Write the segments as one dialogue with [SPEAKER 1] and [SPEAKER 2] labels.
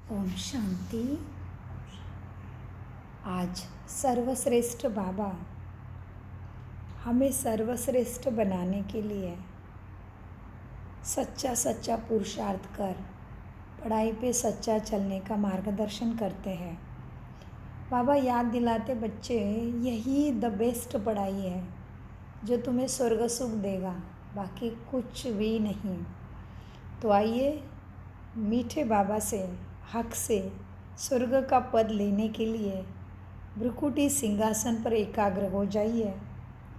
[SPEAKER 1] ओम शांति। आज सर्वश्रेष्ठ बाबा हमें सर्वश्रेष्ठ बनाने के लिए सच्चा पुरुषार्थ कर पढ़ाई पे सच्चा चलने का मार्गदर्शन करते हैं। बाबा याद दिलाते बच्चे, यही द बेस्ट पढ़ाई है जो तुम्हें स्वर्ग सुख देगा, बाकी कुछ भी नहीं। तो आइए मीठे बाबा से हक से स्वर्ग का पद लेने के लिए भ्रुकुटी सिंहासन पर एकाग्र हो जाइए।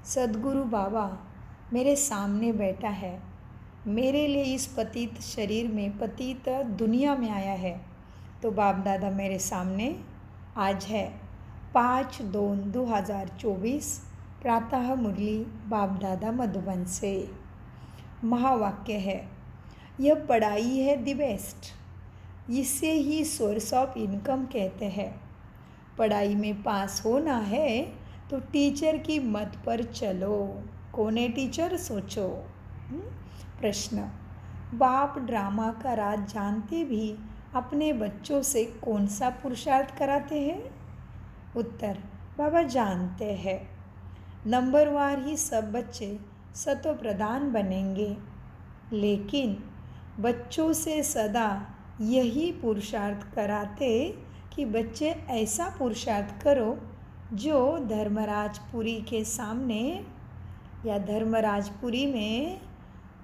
[SPEAKER 1] सद्गुरु बाबा मेरे सामने बैठा है, मेरे लिए इस पतित शरीर में पतित दुनिया में आया है। तो बाप दादा मेरे सामने आज है 5/2/2024 प्रातः मुरली बाप दादा मधुबन से। महावाक्य है, यह पढ़ाई है द बेस्ट, इसे ही सोर्स ऑफ इनकम कहते हैं। पढ़ाई में पास होना है तो टीचर की मत पर चलो। कौन है टीचर, सोचो। प्रश्न, बाप ड्रामा का राज जानते भी अपने बच्चों से कौन सा पुरुषार्थ कराते हैं? उत्तर, बाबा जानते हैं। नंबरवार ही सब बच्चे सतो प्रधान बनेंगे, लेकिन बच्चों से सदा यही पुरुषार्थ कराते कि बच्चे ऐसा पुरुषार्थ करो जो धर्मराजपुरी के सामने या धर्मराजपुरी में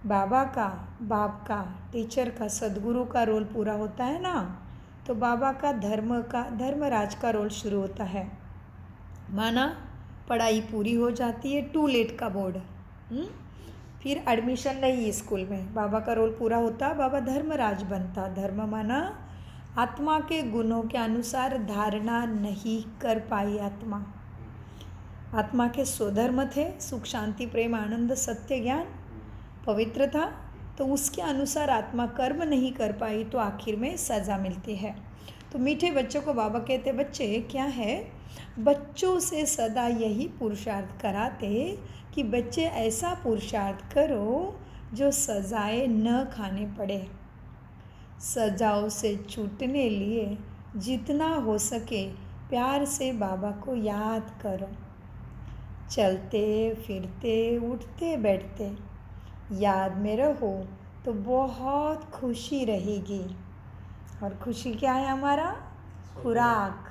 [SPEAKER 1] बाबा का, बाप का, टीचर का, सद्गुरु का रोल पूरा होता है ना, तो बाबा का धर्मराज का रोल शुरू होता है। माना पढ़ाई पूरी हो जाती है, टू लेट का बोर्ड, फिर एडमिशन नहीं स्कूल में, बाबा का रोल पूरा होता, बाबा धर्मराज बनता। धर्म माना आत्मा के गुणों के अनुसार धारणा नहीं कर पाई आत्मा के स्वधर्म थे, सुख शांति प्रेम आनंद सत्य ज्ञान पवित्र था, तो उसके अनुसार आत्मा कर्म नहीं कर पाई, तो आखिर में सज़ा मिलती है। तो मीठे बच्चों को बाबा कहते, बच्चे क्या है, बच्चों से सदा यही पुरुषार्थ कराते कि बच्चे ऐसा पुरुषार्थ करो जो सजाएं न खाने पड़े। सजाओं से छूटने लिए जितना हो सके प्यार से बाबा को याद करो। चलते फिरते उठते बैठते याद में रहो तो बहुत खुशी रहेगी। और खुशी क्या है हमारा? खुराक,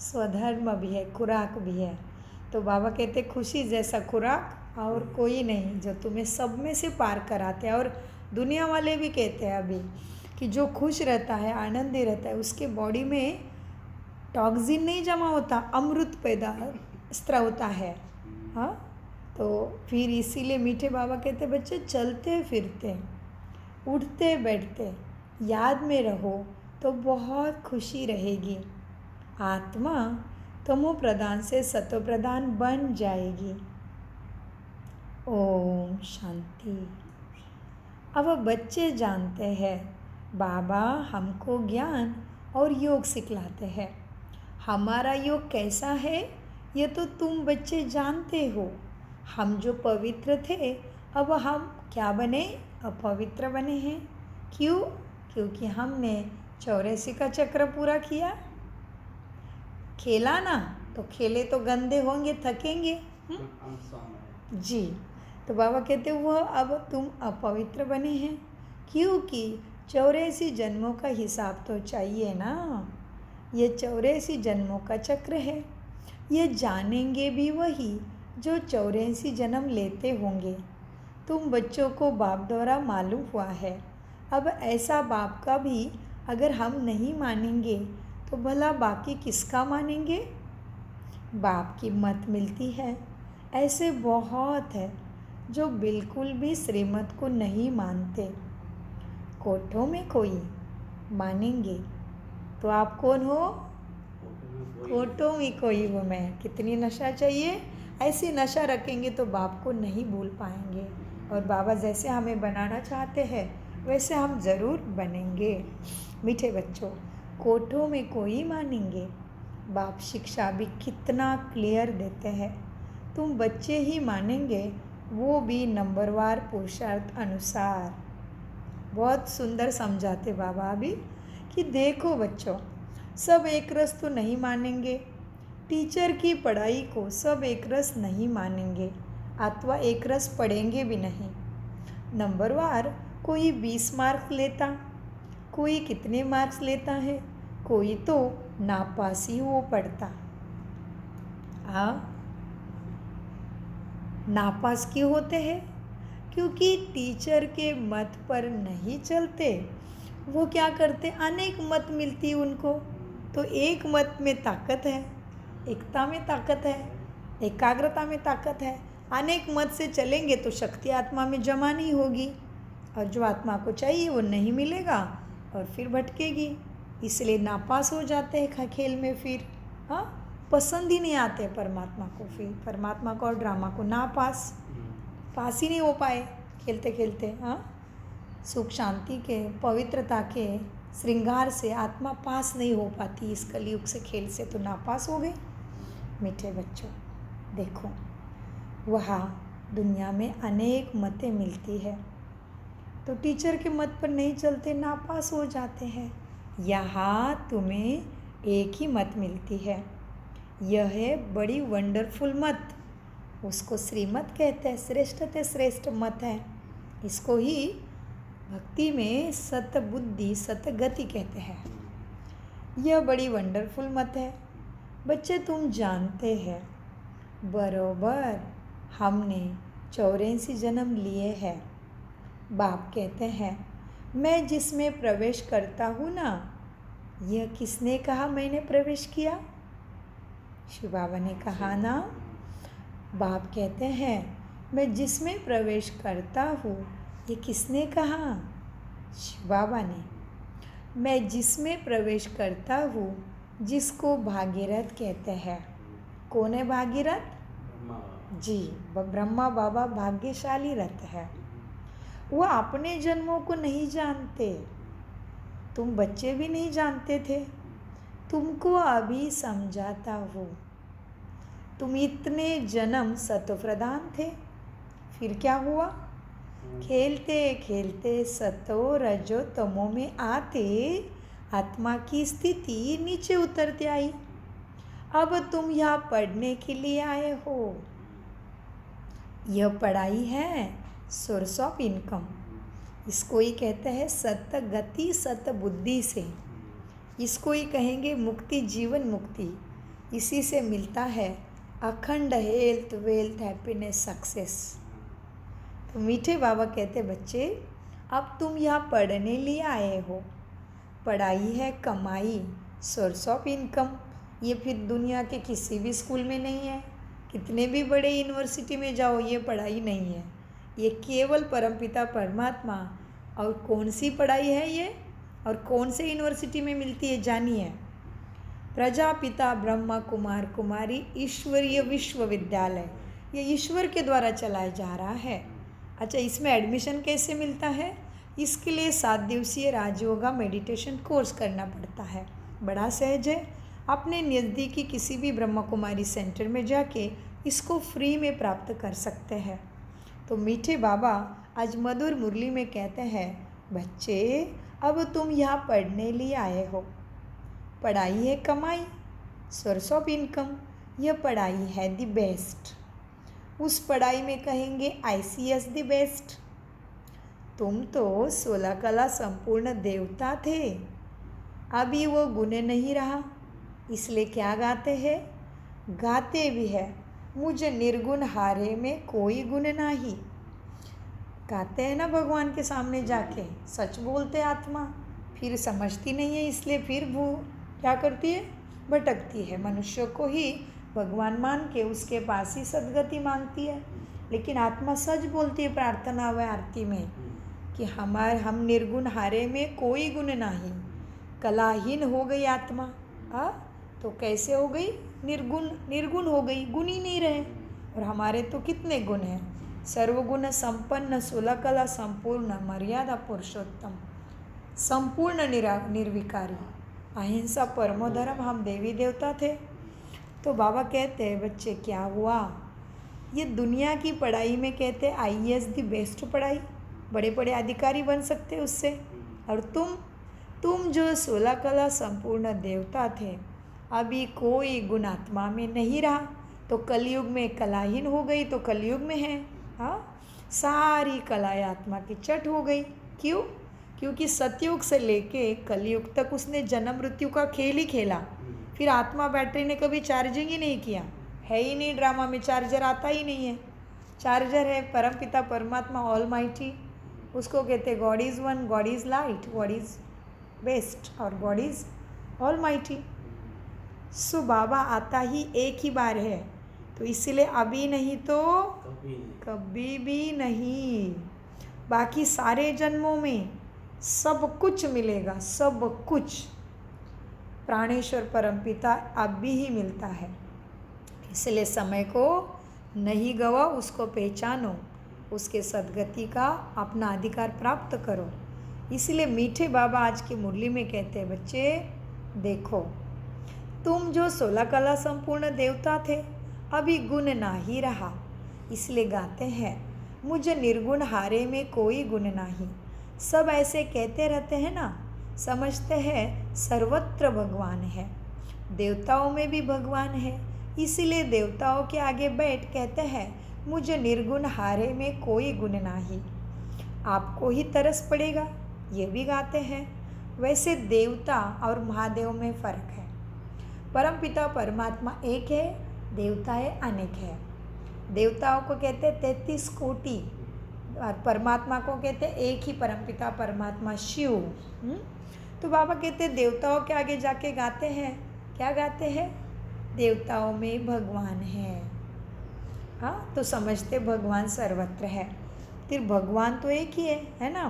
[SPEAKER 1] स्वधर्म भी है, खुराक भी है। तो बाबा कहते खुशी जैसा खुराक और कोई नहीं, जो तुम्हें सब में से पार कराते हैं। और दुनिया वाले भी कहते हैं अभी कि जो खुश रहता है, आनंदी रहता है, उसके बॉडी में टॉक्सिन नहीं जमा होता, अमृत पैदा स्त्र होता है। हाँ, तो फिर इसीलिए मीठे बाबा कहते बच्चे चलते फिरते उठते बैठते याद में रहो तो बहुत खुशी रहेगी। आत्मा तमो प्रधान से सतो प्रधान बन जाएगी। ओम शांति। अब बच्चे जानते हैं बाबा हमको ज्ञान और योग सिखलाते हैं। हमारा योग कैसा है ये तो तुम बच्चे जानते हो। हम जो पवित्र थे अब हम क्या बने? अपवित्र बने हैं। क्यों? क्योंकि हमने 84 का चक्र पूरा किया। खेला ना, तो खेले तो गंदे होंगे, थकेंगे। जी, तो बाबा कहते वो अब तुम अपवित्र बने हैं, क्योंकि 84 जन्मों का हिसाब तो चाहिए ना। ये 84 जन्मों का चक्र है। ये जानेंगे भी वही जो 84 जन्म लेते होंगे। तुम बच्चों को बाप द्वारा मालूम हुआ है। अब ऐसा बाप का भी अगर हम नहीं मानेंगे तो भला बाकी किसका मानेंगे? बाप की मत मिलती है। ऐसे बहुत है जो बिल्कुल भी श्रीमत को नहीं मानते। कोठों में कोई मानेंगे तो आप कौन हो? कोठों में कोई हो मैं। कितनी नशा चाहिए? ऐसी नशा रखेंगे तो बाप को नहीं भूल पाएंगे। और बाबा जैसे हमें बनाना चाहते हैं वैसे हम ज़रूर बनेंगे। मीठे बच्चों, कोठों में कोई मानेंगे। बाप शिक्षा भी कितना क्लियर देते हैं। तुम बच्चे ही मानेंगे, वो भी नंबरवार पुरुषार्थ अनुसार। बहुत सुंदर समझाते बाबा अभी कि देखो बच्चों, सब एक रस तो नहीं मानेंगे, टीचर की पढ़ाई को सब एक रस नहीं मानेंगे अथवा एक रस पढ़ेंगे भी नहीं। नंबरवार कोई 20 मार्क्स लेता, कोई कितने मार्क्स लेता है, कोई तो नापास ही हो पड़ता। नापास क्यों होते हैं? क्योंकि टीचर के मत पर नहीं चलते। वो क्या करते, अनेक मत मिलती उनको, तो एक मत में ताकत है, एकता में ताकत है, एकाग्रता में ताकत है। अनेक मत से चलेंगे तो शक्ति आत्मा में जमा नहीं होगी, और जो आत्मा को चाहिए वो नहीं मिलेगा और फिर भटकेगी। इसलिए नापास हो जाते हैं खेल में। फिर पसंद ही नहीं आते परमात्मा को, फिर परमात्मा को और ड्रामा को पास ही नहीं हो पाए खेलते खेलते। सुख शांति के, पवित्रता के श्रृंगार से आत्मा पास नहीं हो पाती इस कलयुग से खेल से, तो नापास हो गए। मीठे बच्चों देखो, वहाँ दुनिया में अनेक मतें मिलती है, तो टीचर के मत पर नहीं चलते, नापास हो जाते हैं। यहाँ तुम्हें एक ही मत मिलती है, यह है बड़ी वंडरफुल मत, उसको श्रीमत कहते हैं, श्रेष्ठ श्रेष्ठ मत है। इसको ही भक्ति में सत बुद्धि सत गति कहते हैं। यह बड़ी वंडरफुल मत है। बच्चे तुम जानते हैं बरोबर हमने 84 जन्म लिए हैं। बाप कहते हैं मैं जिसमें प्रवेश करता हूँ ना, यह किसने कहा मैंने प्रवेश किया? शिव बाबा ने कहा ना। बाप कहते हैं मैं जिसमें प्रवेश करता हूँ, ये किसने कहा? शिव बाबा ने। मैं जिसमें प्रवेश करता हूँ, जिसको भागीरथ कहते हैं। कौन है भागीरथ? जी, ब्रह्मा बाबा भाग्यशाली रथ है। वह अपने जन्मों को नहीं जानते, तुम बच्चे भी नहीं जानते थे, तुमको अभी समझाता हूँ। तुम इतने जन्म सत्वप्रधान थे, फिर क्या हुआ? खेलते खेलते सतो रजो तमो में आते आत्मा की स्थिति नीचे उतरती आई। अब तुम यहाँ पढ़ने के लिए आए हो। यह पढ़ाई है सोर्स ऑफ इनकम, इसको ही कहते हैं सत गति सत बुद्धि से, इसको ही कहेंगे मुक्ति, जीवन मुक्ति। इसी से मिलता है अखंड हेल्थ, वेल्थ, हैप्पीनेस, सक्सेस। तो मीठे बाबा कहते बच्चे, अब तुम यहाँ पढ़ने लिए आए हो। पढ़ाई है कमाई, सोर्स ऑफ इनकम। ये फिर दुनिया के किसी भी स्कूल में नहीं है, कितने भी बड़े यूनिवर्सिटी में जाओ, ये पढ़ाई नहीं है। ये केवल परमपिता परमात्मा। और कौन सी पढ़ाई है ये, और कौन से यूनिवर्सिटी में मिलती है जानिए। प्रजापिता ब्रह्मा कुमार कुमारी ईश्वरीय विश्वविद्यालय, ये ईश्वर के द्वारा चलाया जा रहा है। अच्छा, इसमें एडमिशन कैसे मिलता है? इसके लिए 7 दिवसीय राजयोगा मेडिटेशन कोर्स करना पड़ता है। बड़ा सहज है, अपने नज़दीकी किसी भी ब्रह्मा कुमारी सेंटर में जाके इसको फ्री में प्राप्त कर सकते हैं। तो मीठे बाबा आज मधुर मुरली में कहते हैं बच्चे, अब तुम यहाँ पढ़ने लिए आए हो। पढ़ाई है कमाई, सोर्स ऑफ इनकम। यह पढ़ाई है द बेस्ट। उस पढ़ाई में कहेंगे ICS द बेस्ट। तुम तो 16 कला संपूर्ण देवता थे, अभी वो गुण नहीं रहा, इसलिए क्या गाते हैं? गाते भी है मुझे निर्गुण हारे में कोई गुण नहीं। गाते हैं ना भगवान के सामने जाके, सच बोलते आत्मा, फिर समझती नहीं है, इसलिए फिर वो क्या करती है? भटकती है। मनुष्य को ही भगवान मान के उसके पास ही सदगति मांगती है। लेकिन आत्मा सच बोलती है प्रार्थना व आरती में कि हम निर्गुण हारे में कोई गुण नहीं। कलाहीन हो गई आत्मा, तो कैसे हो गई? निर्गुण हो गई, गुण ही नहीं रहे। और हमारे तो कितने गुण हैं? सर्वगुण संपन्न, 16 कला संपूर्ण, मर्यादा पुरुषोत्तम, संपूर्ण निर्विकारी, अहिंसा परमो धर्म। हम देवी देवता थे। तो बाबा कहते हैं बच्चे क्या हुआ? ये दुनिया की पढ़ाई में कहते हैं IAS दी बेस्ट पढ़ाई, बड़े बड़े अधिकारी बन सकते उससे। और तुम जो 16 कला संपूर्ण देवता थे, अभी कोई गुण आत्मा में नहीं रहा, तो कलयुग में कलाहीन हो गई तो कलयुग में है। हाँ, सारी कलाएं आत्मा की चट हो गई। क्यों? क्योंकि सतयुग से लेके कलयुग तक उसने जन्म मृत्यु का खेल ही खेला। फिर आत्मा बैटरी ने कभी चार्जिंग ही नहीं किया, है ही नहीं। ड्रामा में चार्जर आता ही नहीं है। चार्जर है परमपिता परमात्मा ऑल माइटी, उसको कहते God is one, God is light, God is best और गॉड इज़ ऑल माइटी। सो बाबा आता ही एक ही बार है, तो इसलिए अभी नहीं तो कभी भी नहीं। बाकी सारे जन्मों में सब कुछ मिलेगा, सब कुछ प्राणेश्वर परमपिता अभी ही मिलता है। इसलिए समय को नहीं गवाओ, उसको पहचानो, उसके सद्गति का अपना अधिकार प्राप्त करो। इसलिए मीठे बाबा आज की मुरली में कहते हैं, बच्चे देखो, तुम जो 16 कला संपूर्ण देवता थे, अभी गुण ना ही रहा। इसलिए गाते हैं, मुझे निर्गुण हारे में कोई गुण नहीं। सब ऐसे कहते रहते हैं ना, समझते हैं सर्वत्र भगवान है, देवताओं में भी भगवान है। इसीलिए देवताओं के आगे बैठ कहते हैं, मुझे निर्गुण हारे में कोई गुण नहीं। आपको ही तरस पड़ेगा, ये भी गाते हैं। वैसे देवता और महादेव में फ़र्क है। परमपिता परमात्मा एक है, देवताएं अनेक है। देवताओं को कहते 33 कोटि और परमात्मा को कहते एक ही परमपिता परमात्मा शिव। तो बाबा कहते देवताओं के आगे जाके गाते हैं, क्या गाते हैं? देवताओं में भगवान है। हाँ, तो समझते भगवान सर्वत्र है। फिर भगवान तो एक ही है ना,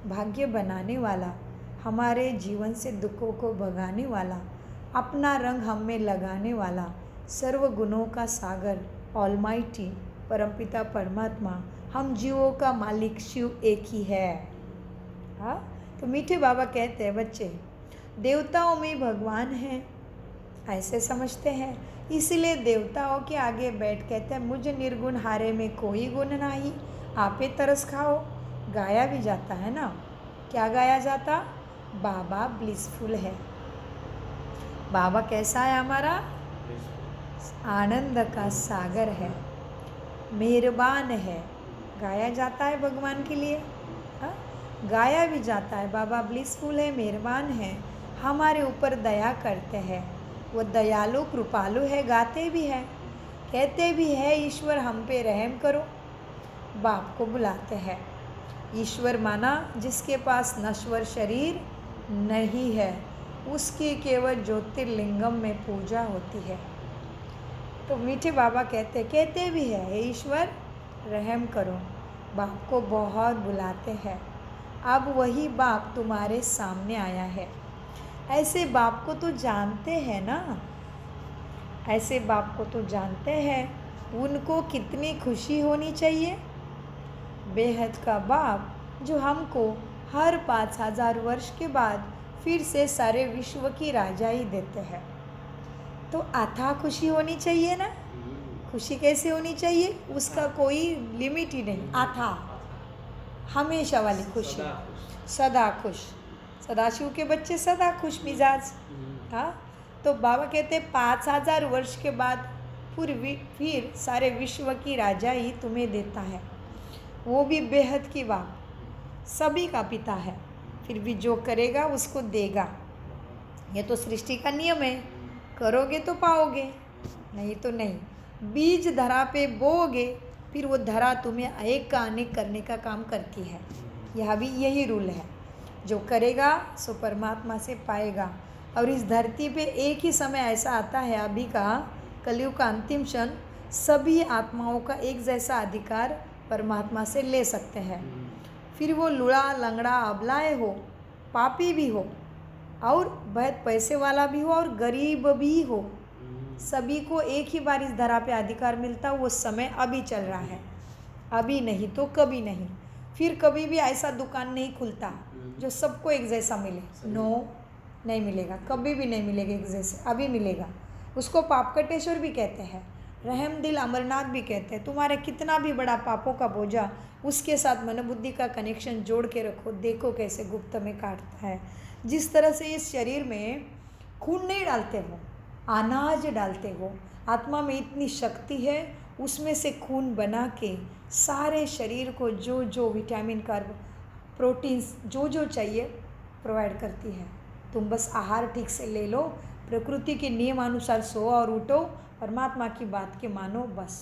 [SPEAKER 1] भाग्य बनाने वाला, हमारे जीवन से दुखों को भगाने वाला, अपना रंग हम में लगाने वाला, सर्व गुणों का सागर ऑलमाइटी परमपिता परमात्मा, हम जीवों का मालिक शिव एक ही है। हाँ, तो मीठे बाबा कहते हैं, बच्चे देवताओं में भगवान है, ऐसे समझते हैं। इसलिए देवताओं के आगे बैठ कहते हैं, मुझे निर्गुण हारे में कोई गुण नहीं, आपे तरस खाओ। गाया भी जाता है ना, क्या गाया जाता? बाबा ब्लिसफुल है। बाबा कैसा है हमारा? आनंद का सागर है, मेहरबान है। गाया जाता है भगवान के लिए। हाँ, गाया भी जाता है, बाबा ब्लिसफुल है, मेहरबान है, हमारे ऊपर दया करते हैं, वो दयालु कृपालु है। गाते भी है, कहते भी है, ईश्वर हम पे रहम करो। बाप को बुलाते हैं। ईश्वर माना जिसके पास नश्वर शरीर नहीं है, उसकी केवल ज्योतिर्लिंगम में पूजा होती है। तो मीठे बाबा कहते भी है, हे ईश्वर रहम करो। बाप को बहुत बुलाते हैं। अब वही बाप तुम्हारे सामने आया है। ऐसे बाप को तो जानते हैं ना, ऐसे बाप को तो जानते हैं, उनको कितनी खुशी होनी चाहिए। बेहद का बाप जो हमको हर 5000 वर्ष के बाद फिर से सारे विश्व की राजाई देते हैं, तो अथाह खुशी होनी चाहिए ना। खुशी कैसे होनी चाहिए? उसका कोई लिमिट ही नहीं, अथाह हमेशा वाली खुशी, सदा खुश। सदाशिव के बच्चे सदा खुश मिजाज। हाँ, तो बाबा कहते 5000 वर्ष के बाद फिर सारे विश्व की राजाई तुम्हें देता है, वो भी बेहद की बात, सभी का पिता है। फिर भी जो करेगा उसको देगा, ये तो सृष्टि का नियम है। करोगे तो पाओगे, नहीं तो नहीं। बीज धरा पे बोओगे, फिर वो धरा तुम्हें एक का अनेक करने का काम करती है। यह भी यही रूल है, जो करेगा सो परमात्मा से पाएगा। और इस धरती पे एक ही समय ऐसा आता है, अभी का कलयुग का अंतिम क्षण, सभी आत्माओं का एक जैसा अधिकार परमात्मा से ले सकते हैं। फिर वो लूड़ा लंगड़ा अबलाए हो, पापी भी हो, और बहुत पैसे वाला भी हो, और गरीब भी हो, सभी को एक ही बार इस धरा पे अधिकार मिलता। वो समय अभी चल रहा है, अभी नहीं तो कभी नहीं। फिर कभी भी ऐसा दुकान नहीं खुलता जो सबको एक जैसा मिले। नो, नहीं मिलेगा, कभी भी नहीं मिलेगा एक जैसे। अभी मिलेगा। उसको पापकटेश्वर भी कहते हैं, रहम दिल अमरनाथ भी कहते हैं। तुम्हारे कितना भी बड़ा पापों का बोझा, उसके साथ मनोबुद्धि का कनेक्शन जोड़ के रखो, देखो कैसे गुप्त में काटता है। जिस तरह से इस शरीर में खून नहीं डालते हो, अनाज डालते हो, आत्मा में इतनी शक्ति है, उसमें से खून बना के सारे शरीर को जो जो विटामिन, कार्ब, प्रोटीन्स जो जो चाहिए प्रोवाइड करती है। तुम बस आहार ठीक से ले लो, प्रकृति के नियमानुसार सो और उठो, परमात्मा की बात के मानो, बस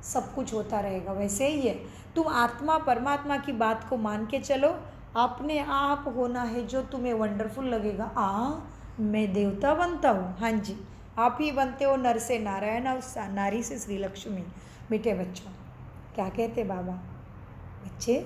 [SPEAKER 1] सब कुछ होता रहेगा। वैसे ही है, तुम आत्मा परमात्मा की बात को मान के चलो, अपने आप होना है जो तुम्हें वंडरफुल लगेगा। मैं देवता बनता हूँ, हाँ जी, आप ही बनते हो, नर से नारायण और नारी से श्री लक्ष्मी। मीठे बच्चों, क्या कहते बाबा, बच्चे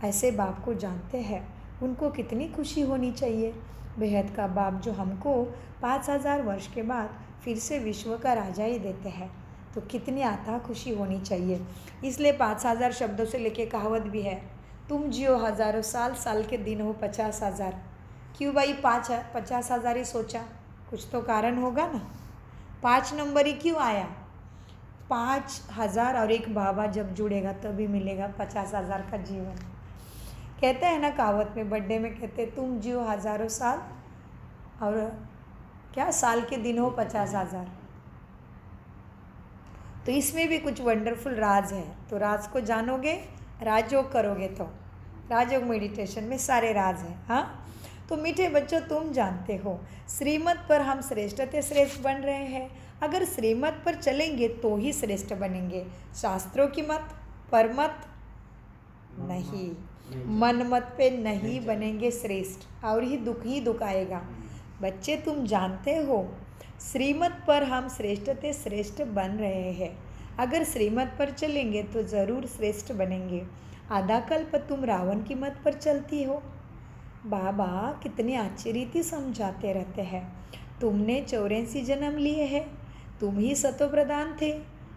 [SPEAKER 1] ऐसे बाप को जानते हैं, उनको कितनी खुशी होनी चाहिए। बेहद का बाप जो हमको 5000 वर्ष के बाद फिर से विश्व का राजा ही देते हैं, तो कितनी अथाह खुशी होनी चाहिए। इसलिए 5000 शब्दों से लेके कहावत भी है, तुम जियो हज़ारों साल, साल के दिन हो 50,000। क्यों भाई 50,000 ही सोचा, कुछ तो कारण होगा ना। 5 नंबर ही क्यों आया? 5000 और एक बाबा जब जुड़ेगा तभी मिलेगा 50,000 का जीवन। कहते हैं ना कहावत में, बर्थडे में कहते हैं तुम जियो हज़ारों साल और क्या साल के दिन हो 50,000। तो इसमें भी कुछ वंडरफुल राज है। तो राज को जानोगे, राजयोग करोगे तो राजयोग मेडिटेशन में सारे राज हैं। हाँ, तो मीठे बच्चों, तुम जानते हो श्रीमत पर हम श्रेष्ठ से श्रेष्ठ बन रहे हैं। अगर श्रीमत पर चलेंगे तो ही श्रेष्ठ बनेंगे, शास्त्रों की मत, परमत नहीं, मन मत पे नहीं बनेंगे श्रेष्ठ, और ही दुख आएगा। बच्चे तुम जानते हो श्रीमत पर हम श्रेष्ठ से श्रेष्ठ बन रहे हैं। अगर श्रीमत पर चलेंगे तो ज़रूर श्रेष्ठ बनेंगे। आधा कल्प तुम रावण की मत पर चलती हो। बाबा कितने अच्छी रीति समझाते रहते हैं। तुमने 84 जन्म लिए हैं, तुम ही सतोप्रधान थे,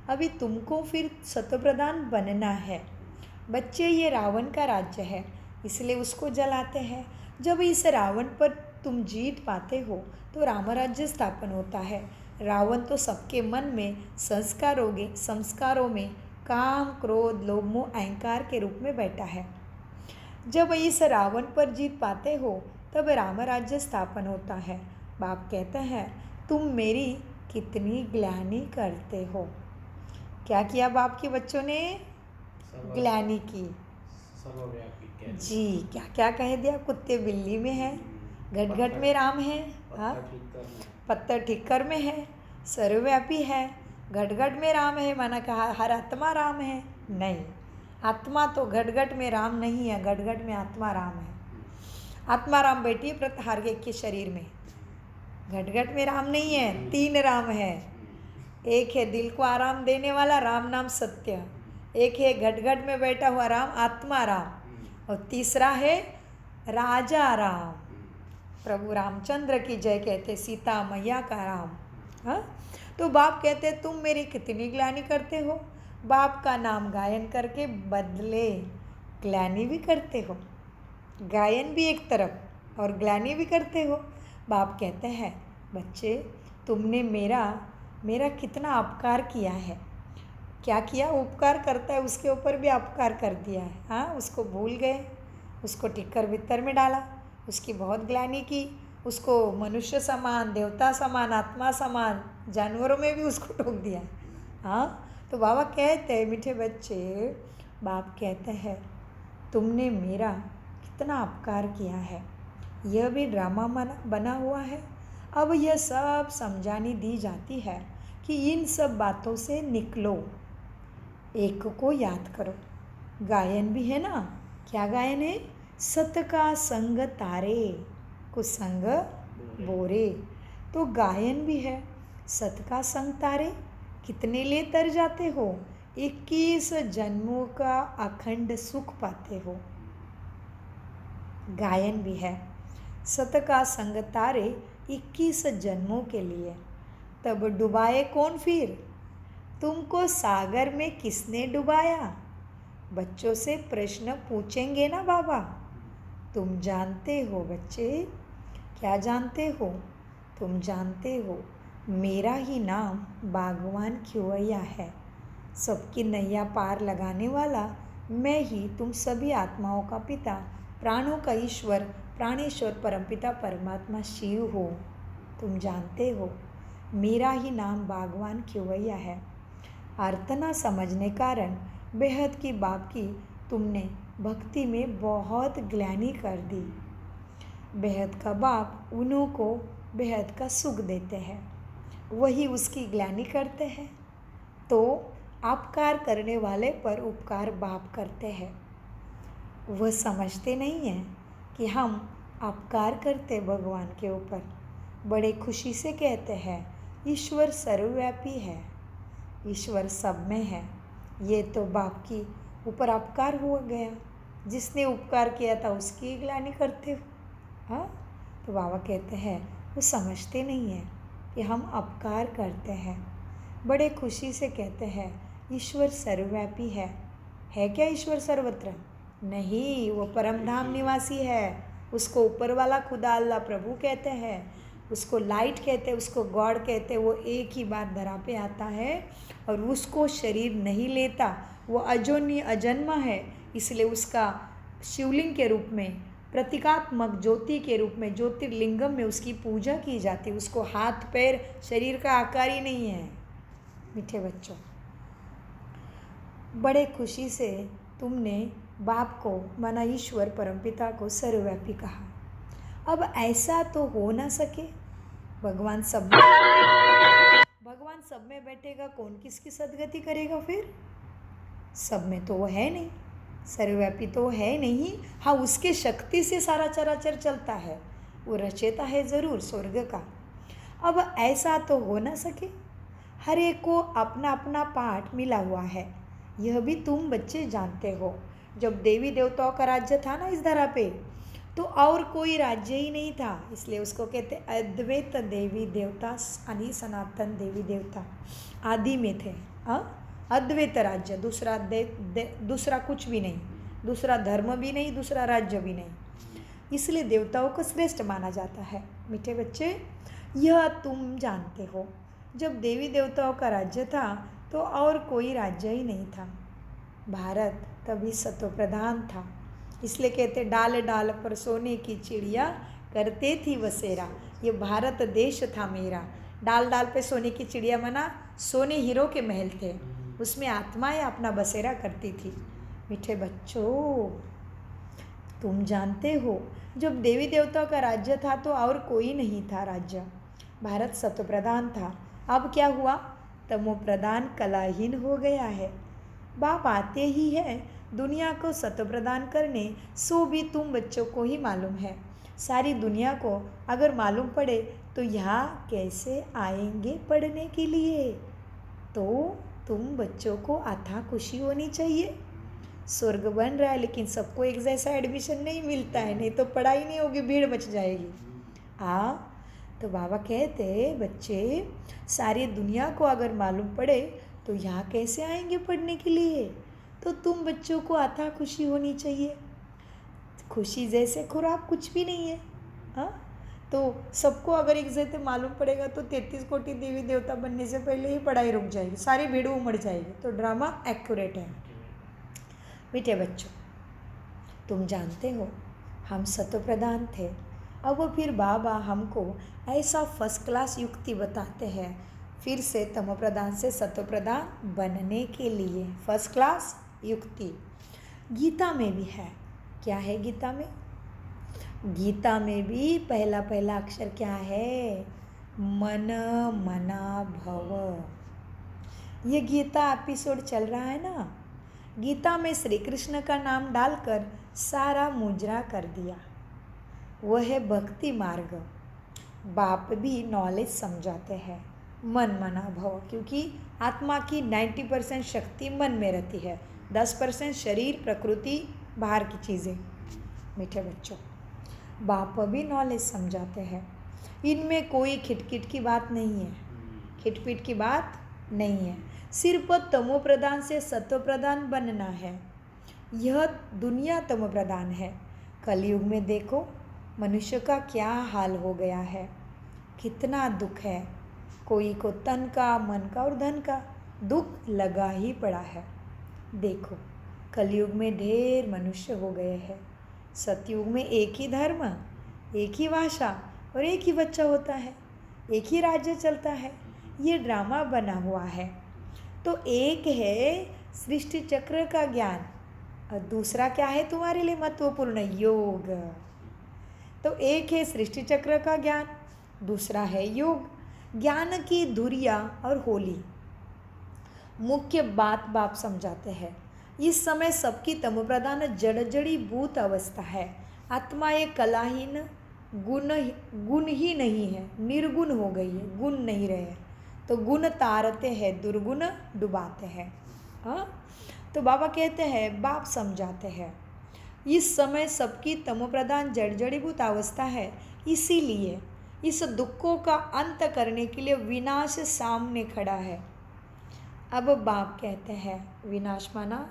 [SPEAKER 1] अभी तुमको फिर सतोप्रधान बनना है। बच्चे, ये रावण का राज्य है, इसलिए उसको जलाते हैं। जब इस रावण पर तुम जीत पाते हो तो राम राज्य स्थापन होता है। रावण तो सबके मन में संस्कारों में काम, क्रोध, लोभ, मोह, अहंकार के रूप में बैठा है। जब इस रावण पर जीत पाते हो तब राम राज्य स्थापन होता है। बाप कहते हैं, तुम मेरी कितनी ग्लानि करते हो। क्या किया बाप के बच्चों ने? ग्लानि की जी। क्या क्या कह दिया? कुत्ते बिल्ली में है, घट घट में राम है, हाँ, पत्थर ठिक्कर में है, सर्वव्यापी है, घट घट में राम है, माना कहा हर आत्मा राम है। नहीं, आत्मा तो घट घट में राम नहीं है, घट घट में आत्मा राम है। आत्मा राम बैठी है प्रत्याहार के शरीर में, घट घट में राम नहीं है। 3 राम है, एक है दिल को आराम देने वाला राम नाम सत्य, एक है घट घट में बैठा हुआ राम आत्मा राम, और तीसरा है राजा राम, प्रभु रामचंद्र की जय कहते, सीता मैया का राम। हाँ, तो बाप कहते तुम मेरी कितनी ग्लानि करते हो। बाप का नाम गायन करके बदले ग्लानि भी करते हो। गायन भी एक तरफ और ग्लानि भी करते हो। बाप कहते हैं, बच्चे तुमने मेरा कितना अपकार किया है। क्या किया? उपकार करता है, उसके ऊपर भी अपकार कर दिया है। हाँ, उसको भूल गए, उसको टिक्कर बित्तर में डाला, उसकी बहुत ग्लानि की, उसको मनुष्य समान, देवता समान, आत्मा समान, जानवरों में भी उसको ठोक दिया। हाँ, तो बाबा कहते हैं, मीठे बच्चे, बाप कहते हैं तुमने मेरा कितना अपकार किया है। यह भी ड्रामा बना हुआ है। अब यह सब समझानी दी जाती है कि इन सब बातों से निकलो, एक को याद करो। गायन भी है ना, क्या गायन है? सत का संग तारे को संग बोरे, तो गायन भी है। सत का संग तारे, कितने ले तर जाते हो? 21 जन्मों का अखंड सुख पाते हो। गायन भी है, सत का संग तारे 21 जन्मों के लिए। तब डुबाए कौन फिर? तुमको सागर में किसने डुबाया? बच्चों से प्रश्न पूछेंगे ना बाबा। तुम जानते हो बच्चे, क्या जानते हो? तुम जानते हो मेरा ही नाम बागवान खिवैया है। सबकी नैया पार लगाने वाला मैं ही, तुम सभी आत्माओं का पिता, प्राणों का ईश्वर, प्राणेश्वर परमपिता परमात्मा शिव हो। तुम जानते हो मेरा ही नाम भगवान खिवैया है। अर्थ न समझने कारण बेहद की बाप की तुमने भक्ति में बहुत ग्लानि कर दी। बेहद का बाप उन्हों को बेहद का सुख देते हैं, वही उसकी ग्लानि करते हैं। तो अपकार करने वाले पर उपकार बाप करते हैं। वह समझते नहीं हैं कि हम अपकार करते भगवान के ऊपर। बड़े खुशी से कहते हैं ईश्वर सर्वव्यापी है, ईश्वर सब में है। ये तो बाप की ऊपर अपकार हो गया। जिसने उपकार किया था उसकी ग्लानि करते हो। हाँ, तो बाबा कहते हैं वो समझते नहीं है कि हम अपकार करते हैं। बड़े खुशी से कहते हैं ईश्वर सर्वव्यापी है क्या ईश्वर सर्वत्र? नहीं, वो परम धाम निवासी है। उसको ऊपर वाला खुदा अल्लाह प्रभु कहते हैं, उसको लाइट कहते हैं, उसको गॉड कहते हैं। वो एक ही बार धरा पे आता है और उसको शरीर नहीं लेता। वो अजोन्य अजन्मा है, इसलिए उसका शिवलिंग के रूप में, प्रतीकात्मक ज्योति के रूप में, ज्योतिर्लिंगम में उसकी पूजा की जाती है। उसको हाथ पैर शरीर का आकार ही नहीं है। मीठे बच्चों, बड़े खुशी से तुमने बाप को माना ईश्वर परमपिता को सर्वव्यापी कहा। अब ऐसा तो हो ना सके। भगवान सब में बैठेगा, कौन किसकी सदगति करेगा फिर? सब में तो वो है नहीं, सर्वव्यापी तो है नहीं। हाँ, उसके शक्ति से सारा चराचर चलता है। वो रचेता है ज़रूर स्वर्ग का। अब ऐसा तो हो ना सके। हर एक को अपना अपना पाठ मिला हुआ है, यह भी तुम बच्चे जानते हो। जब देवी देवताओं का राज्य था ना इस धरा पे, तो और कोई राज्य ही नहीं था। इसलिए उसको कहते अद्वैत देवी देवता यानी सनातन देवी देवता आदि में थे। अद्वैत राज्य, दूसरा कुछ भी नहीं, दूसरा धर्म भी नहीं, दूसरा राज्य भी नहीं। इसलिए देवताओं को श्रेष्ठ माना जाता है। मीठे बच्चे, यह तुम जानते हो जब देवी देवताओं का राज्य था तो और कोई राज्य ही नहीं था। भारत तभी सतो प्रधान था। इसलिए कहते डाल डाल पर सोने की चिड़िया करते थी बसेरा। ये भारत देश था मेरा। डाल डाल पे सोने की चिड़िया मना सोने हीरो के महल थे, उसमें आत्माएं अपना बसेरा करती थी। मीठे बच्चों, तुम जानते हो जब देवी देवताओं का राज्य था तो और कोई नहीं था राज्य। भारत सतो प्रधान था। अब क्या हुआ? तमो प्रधान कलाहीन हो गया है। बाप आते ही है दुनिया को सतो प्रदान करने, सो भी तुम बच्चों को ही मालूम है। सारी दुनिया को अगर मालूम पड़े तो यहाँ कैसे आएंगे पढ़ने के लिए? तो तुम बच्चों को अथाह खुशी होनी चाहिए। स्वर्ग बन रहा है लेकिन सबको एक जैसा एडमिशन नहीं मिलता है, नहीं तो पढ़ाई नहीं होगी, भीड़ मच जाएगी। तो बाबा कहते बच्चे सारी दुनिया को अगर मालूम पड़े तो यहाँ कैसे आएंगे पढ़ने के लिए? तो तुम बच्चों को अथाह खुशी होनी चाहिए। खुशी जैसे खुराक कुछ भी नहीं है। तो सबको अगर एक जैसे मालूम पड़ेगा तो 33 कोटि देवी देवता बनने से पहले ही पढ़ाई रुक जाएगी, सारी भीड़ उमड़ जाएगी। तो ड्रामा एक्यूरेट है। मीठे बच्चों, तुम जानते हो हम सतो प्रधान थे। अब फिर बाबा हमको ऐसा फर्स्ट क्लास युक्ति बताते हैं फिर से तमो प्रधान से सतो प्रधान बनने के लिए। फर्स्ट क्लास युक्ति गीता में भी है। क्या है गीता में? गीता में भी पहला अक्षर क्या है? मन मना भव। ये गीता एपिसोड चल रहा है ना। गीता में श्री कृष्ण का नाम डालकर सारा मुजरा कर दिया। वह है भक्ति मार्ग। बाप भी नॉलेज समझाते हैं मन मना भव, क्योंकि आत्मा की 90% शक्ति मन में रहती है, 10% शरीर प्रकृति बाहर की चीज़ें। मीठे बच्चों, बाप भी नॉलेज समझाते हैं। इनमें कोई खिटखिट की बात नहीं है, खिटपिट की बात नहीं है। सिर्फ तमो प्रधान से सतो प्रधान बनना है। यह दुनिया तमो प्रधान है। कलयुग में देखो मनुष्य का क्या हाल हो गया है, कितना दुख है। कोई को तन का, मन का और धन का दुख लगा ही पड़ा है। देखो कलयुग में ढेर मनुष्य हो गए हैं। सतयुग में एक ही धर्म, एक ही भाषा और एक ही बच्चा होता है, एक ही राज्य चलता है। ये ड्रामा बना हुआ है। तो एक है सृष्टि चक्र का ज्ञान और दूसरा क्या है तुम्हारे लिए महत्वपूर्ण? योग। तो एक है सृष्टि चक्र का ज्ञान, दूसरा है योग। ज्ञान की धुरिया और होली मुख्य बात बाप समझाते हैं। इस समय सबकी तमोप्रधान जड़ी भूत अवस्था है। आत्मा एक कलाहीन गुण ही नहीं है, निर्गुण हो गई है, गुण नहीं रहे। तो गुण तारते हैं, दुर्गुण डुबाते हैं। हाँ, तो बाबा कहते हैं, बाप समझाते हैं, इस समय सबकी तमोप्रधान जड़ीभूत अवस्था है। इसीलिए इस दुखों का अंत करने के लिए विनाश सामने खड़ा है। अब बाप कहते हैं, विनाश माना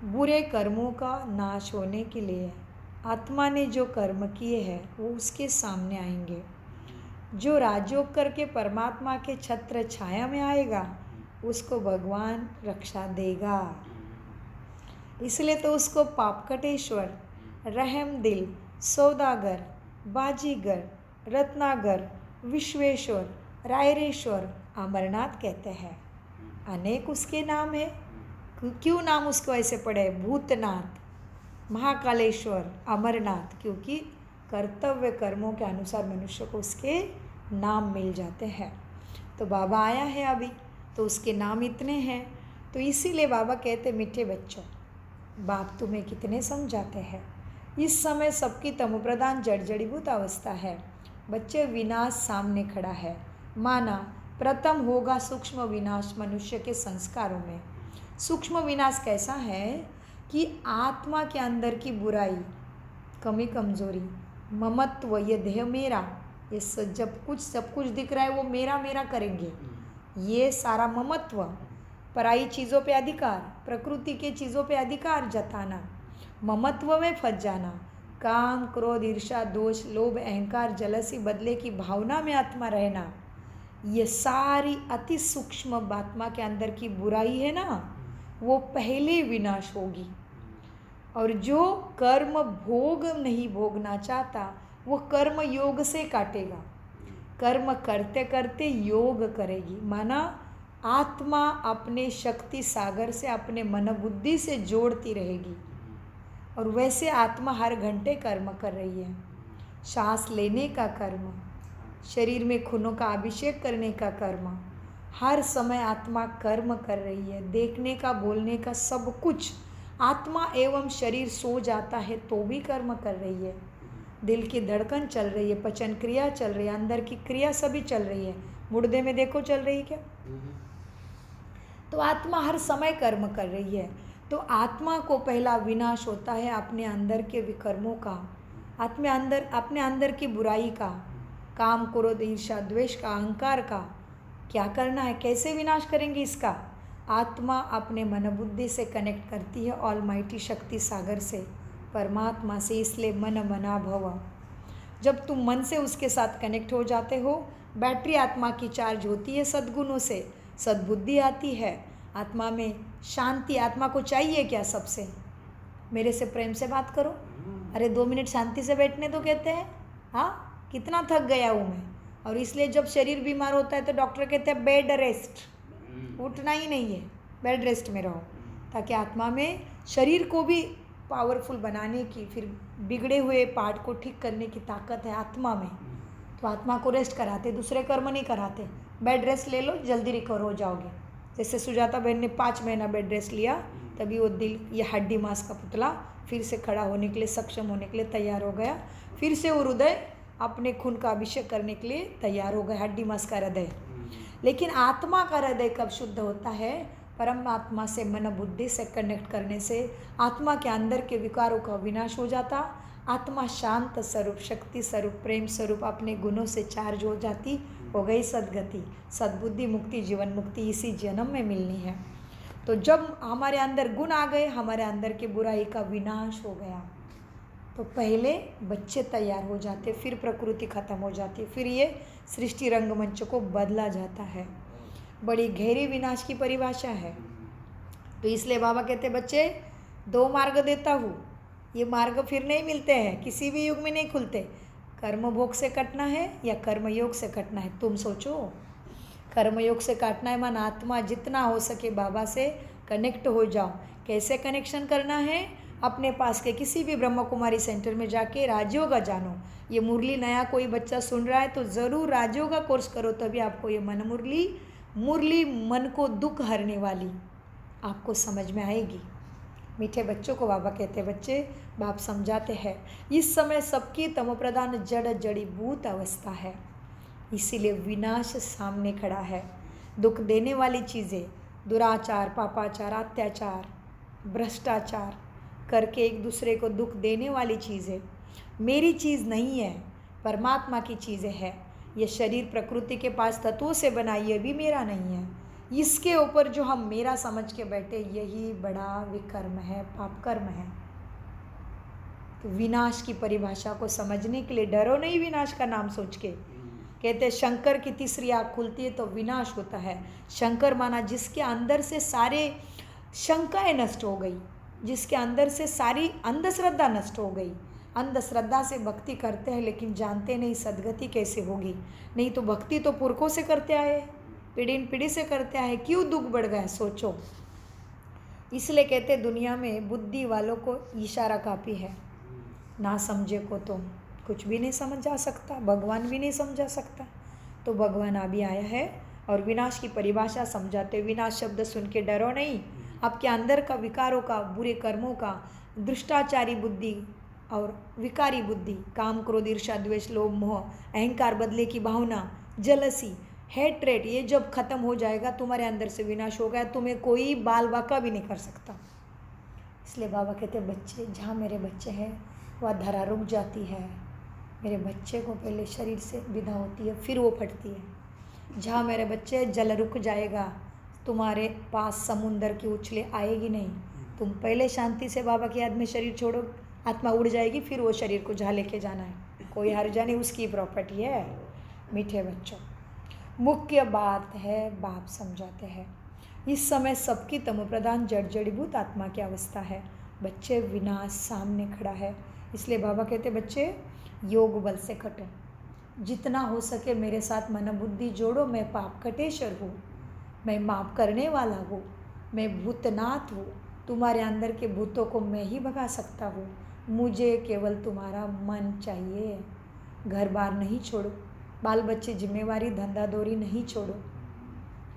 [SPEAKER 1] बुरे कर्मों का नाश होने के लिए आत्मा ने जो कर्म किए हैं वो उसके सामने आएंगे। जो राजयोग करके परमात्मा के छत्र छाया में आएगा उसको भगवान रक्षा देगा। इसलिए तो उसको पापकटेश्वर, रहम दिल, सौदागर, बाजीगर, रत्नागर, विश्वेश्वर, रायरेश्वर, अमरनाथ कहते हैं। अनेक उसके नाम है। क्यों नाम उसको ऐसे पड़े? भूतनाथ, महाकालेश्वर, अमरनाथ, क्योंकि कर्तव्य कर्मों के अनुसार मनुष्य को उसके नाम मिल जाते हैं। तो बाबा आया है अभी, तो उसके नाम इतने हैं। तो इसीलिए बाबा कहते, मीठे बच्चों, बाप तुम्हें कितने समझाते हैं। इस समय सबकी तमोप्रधान जड़ीभूत अवस्था है। बच्चे, विनाश सामने खड़ा है। माना प्रथम होगा सूक्ष्म विनाश मनुष्य के संस्कारों में। सूक्ष्म विनाश कैसा है कि आत्मा के अंदर की बुराई, कमी कमजोरी, ममत्व, ये देह मेरा, ये सब कुछ दिख रहा है वो मेरा मेरा करेंगे। ये सारा ममत्व, पराई चीज़ों पे अधिकार, प्रकृति के चीज़ों पे अधिकार जताना, ममत्व में फंस जाना, काम, क्रोध, ईर्ष्या, दोष, लोभ, अहंकार, जलसी, बदले की भावना में आत्मा रहना, ये सारी अति सूक्ष्म आत्मा के अंदर की बुराई है ना, वो पहले विनाश होगी। और जो कर्म भोग नहीं भोगना चाहता वो कर्म योग से काटेगा। कर्म करते करते योग करेगी। माना आत्मा अपने शक्ति सागर से, अपने मन बुद्धि से जोड़ती रहेगी। और वैसे आत्मा हर घंटे कर्म कर रही है। सांस लेने का कर्म, शरीर में खूनों का अभिषेक करने का कर्म, हर समय आत्मा कर्म कर रही है। देखने का, बोलने का, सब कुछ आत्मा एवं शरीर सो जाता है तो भी कर्म कर रही है। दिल की धड़कन चल रही है, पचन क्रिया चल रही है, अंदर की क्रिया सभी चल रही है। मुर्दे में देखो चल रही क्या? तो आत्मा हर समय कर्म कर रही है। तो आत्मा को पहला विनाश होता है अपने अंदर के विकर्मों का, अपने अंदर की बुराई का, काम, क्रोध, ईर्ष्या, द्वेष का, अहंकार का। क्या करना है, कैसे विनाश करेंगे इसका? आत्मा अपने मन बुद्धि से कनेक्ट करती है ऑलमाइटी शक्ति सागर से, परमात्मा से। इसलिए मन मना भव। जब तुम मन से उसके साथ कनेक्ट हो जाते हो, बैटरी आत्मा की चार्ज होती है सद्गुणों से, सद्बुद्धि आती है आत्मा में, शांति। आत्मा को चाहिए क्या? सबसे मेरे से प्रेम से बात करो। अरे 2 मिनट शांति से बैठने तो कहते हैं। हाँ, कितना थक गया हूँ मैं। और इसलिए जब शरीर बीमार होता है तो डॉक्टर कहते हैं बेड रेस्ट, उठना ही नहीं है, बेड रेस्ट में रहो, ताकि आत्मा में शरीर को भी पावरफुल बनाने की, फिर बिगड़े हुए पार्ट को ठीक करने की ताकत है आत्मा में। तो आत्मा को रेस्ट कराते, दूसरे कर्म नहीं कराते। बेड रेस्ट ले लो, जल्दी रिकवर हो जाओगे। जैसे सुजाता बहन ने 5 महीना बेड रेस्ट लिया, तभी वो दिल, ये हड्डी मांस का पुतला फिर से खड़ा होने के लिए, सक्षम होने के लिए तैयार हो गया। फिर से वो हृदय अपने खून का अभिषेक करने के लिए तैयार हो गया, हड्डी मांस का हृदय। लेकिन आत्मा का हृदय कब शुद्ध होता है? परमात्मा से मन बुद्धि से कनेक्ट करने से आत्मा के अंदर के विकारों का विनाश हो जाता। आत्मा शांत स्वरूप, शक्ति स्वरूप, प्रेम स्वरूप, अपने गुणों से चार्ज हो जाती। हो गई सद्गति, सद्बुद्धि, मुक्ति, जीवन मुक्ति इसी जन्म में मिलनी है। तो जब हमारे अंदर गुण आ गए, हमारे अंदर की बुराई का विनाश हो गया, तो पहले बच्चे तैयार हो जाते, फिर प्रकृति खत्म हो जाती, फिर ये सृष्टि रंगमंच को बदला जाता है। बड़ी गहरी विनाश की परिभाषा है। तो इसलिए बाबा कहते, बच्चे 2 मार्ग देता हूँ, ये मार्ग फिर नहीं मिलते हैं, किसी भी युग में नहीं खुलते। कर्म भोग से कटना है या कर्मयोग से कटना है? तुम सोचो। कर्मयोग से काटना है, मन आत्मा जितना हो सके बाबा से कनेक्ट हो जाओ। कैसे कनेक्शन करना है? अपने पास के किसी भी ब्रह्म कुमारी सेंटर में जाके राजयोगा जानो। ये मुरली नया कोई बच्चा सुन रहा है तो ज़रूर राजयोगा कोर्स करो, तभी आपको ये मन मुरली मन को दुख हरने वाली आपको समझ में आएगी। मीठे बच्चों को बाबा कहते हैं, बच्चे बाप समझाते हैं, इस समय सबकी तमो प्रधान जड़ जड़ीभूत अवस्था है, इसीलिए विनाश सामने खड़ा है। दुख देने वाली चीज़ें, दुराचार, पापाचार, अत्याचार, भ्रष्टाचार करके एक दूसरे को दुख देने वाली चीज़ें मेरी चीज़ नहीं है, परमात्मा की चीज़ें है। ये शरीर प्रकृति के पास तत्वों से बना, ये भी मेरा नहीं है। इसके ऊपर जो हम मेरा समझ के बैठे, यही बड़ा विकर्म है, पाप कर्म है। तो विनाश की परिभाषा को समझने के लिए डरो नहीं विनाश का नाम सोच के। कहते हैं शंकर की तीसरी आँख खुलती है तो विनाश होता है। शंकर माना जिसके अंदर से सारे शंकाएं नष्ट हो गई, जिसके अंदर से सारी अंधश्रद्धा नष्ट हो गई। अंधश्रद्धा से भक्ति करते हैं लेकिन जानते नहीं सदगति कैसे होगी। नहीं तो भक्ति तो पुरखों से करते आए, पीढ़ी से करते आए, क्यों दुख बढ़ गया सोचो। इसलिए कहते दुनिया में बुद्धि वालों को इशारा काफ़ी है, ना समझे को तो कुछ भी नहीं समझा सकता, भगवान भी नहीं समझा सकता। तो भगवान अभी आया है और विनाश की परिभाषा समझाते। विनाश शब्द सुन के डरो नहीं, आपके अंदर का विकारों का, बुरे कर्मों का, दुष्टाचारी बुद्धि और विकारी बुद्धि, काम क्रोध ईर्ष्या द्वेष लोभ मोह अहंकार बदले की भावना, जलसी, हेट्रेट, ये जब खत्म हो जाएगा तुम्हारे अंदर से विनाश हो गया, तुम्हें कोई बाल वाका भी नहीं कर सकता। इसलिए बाबा कहते बच्चे, जहाँ मेरे बच्चे हैं वह धरा रुक जाती है। मेरे बच्चे को पहले शरीर से विदा होती है फिर वो फटती है। जहाँ मेरे बच्चे जल रुक जाएगा, तुम्हारे पास समुंदर की उछले आएगी नहीं। तुम पहले शांति से बाबा की याद में शरीर छोड़ो, आत्मा उड़ जाएगी, फिर वो शरीर को जहाँ लेके जाना है, कोई हर्जा नहीं, उसकी प्रॉपर्टी है। मीठे बच्चों, मुख्य बात है बाप समझाते हैं, इस समय सबकी तमो प्रधान जड़ जड़ीभूत आत्मा की अवस्था है। बच्चे विनाश सामने खड़ा है, इसलिए बाबा कहते बच्चे योग बल से कटो, जितना हो सके मेरे साथ मन बुद्धि जोड़ो। मैं पाप कटेश्वर हूँ, मैं माफ़ करने वाला हूँ, मैं भूतनाथ हूँ। तुम्हारे अंदर के भूतों को मैं ही भगा सकता हूँ। मुझे केवल तुम्हारा मन चाहिए। घर बार नहीं छोड़ो, बाल बच्चे जिम्मेवारी धंधा दौरी नहीं छोड़ो,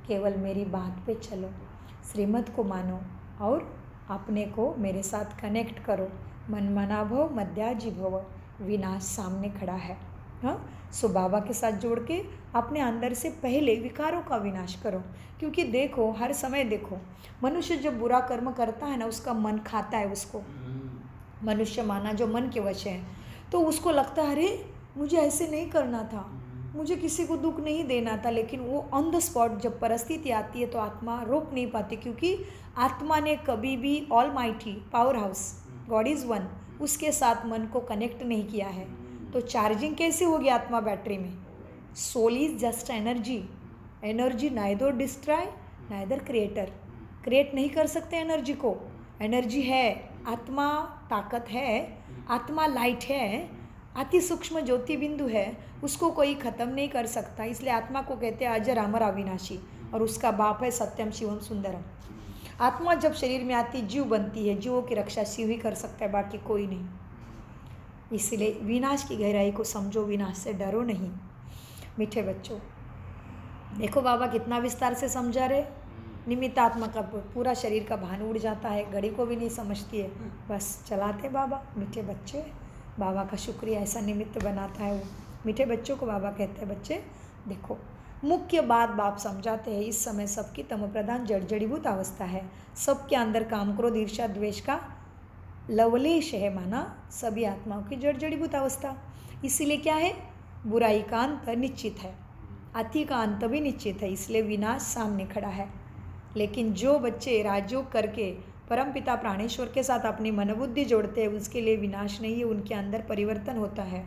[SPEAKER 1] केवल मेरी बात पे चलो, श्रीमत को मानो और अपने को मेरे साथ कनेक्ट करो। मन मना भव मध्याजी भव, विनाश सामने खड़ा है। हाँ, सो बाबा के साथ जोड़ के अपने अंदर से पहले विकारों का विनाश करो। क्योंकि देखो, हर समय देखो, मनुष्य जब बुरा कर्म करता है ना, उसका मन खाता है उसको। मनुष्य माना जो मन के वश है, तो उसको लगता है अरे मुझे ऐसे नहीं करना था, मुझे किसी को दुख नहीं देना था। लेकिन वो ऑन द स्पॉट जब परिस्थिति आती है तो आत्मा रोक नहीं पाती, क्योंकि आत्मा ने कभी भी all mighty power house God is one उसके साथ मन को कनेक्ट नहीं किया है। तो चार्जिंग कैसे होगी आत्मा बैटरी में? Soul is just energy, energy neither destroy neither creator, create नहीं कर सकते एनर्जी को। एनर्जी है, आत्मा ताकत है, आत्मा लाइट है, अति सूक्ष्म ज्योति बिंदु है, उसको कोई ख़त्म नहीं कर सकता। इसलिए आत्मा को कहते हैं अजर अमर अविनाशी, और उसका बाप है सत्यम शिवम सुंदरम। आत्मा जब शरीर में आती जीव बनती है, जीवों की रक्षा शिव ही कर सकता है, बाकी कोई नहीं। इसलिए विनाश की गहराई को समझो, विनाश से डरो नहीं। मीठे बच्चों, देखो बाबा कितना विस्तार से समझा रहे। निमित्त आत्मा का पूरा शरीर का भान उड़ जाता है, घड़ी को भी नहीं समझती है, बस चलाते बाबा। मीठे बच्चे, बाबा का शुक्रिया ऐसा निमित्त बनाता है वो। मीठे बच्चों को बाबा कहते हैं बच्चे देखो, मुख्य बात बाप समझाते हैं, इस समय सबकी तमो प्रधान जड़ जड़ीभूत अवस्था है। सबके अंदर काम क्रोध ईर्ष्या द्वेष का लवलेश है, माना सभी आत्माओं की जड़ जड़ीभूत अवस्था। इसीलिए क्या है, बुराई का अंत निश्चित है, अति का अंत भी निश्चित है, इसलिए विनाश सामने खड़ा है। लेकिन जो बच्चे राजयोग करके परमपिता प्राणेश्वर के साथ अपनी मनोबुद्धि जोड़ते हैं, उसके लिए विनाश नहीं है, उनके अंदर परिवर्तन होता है।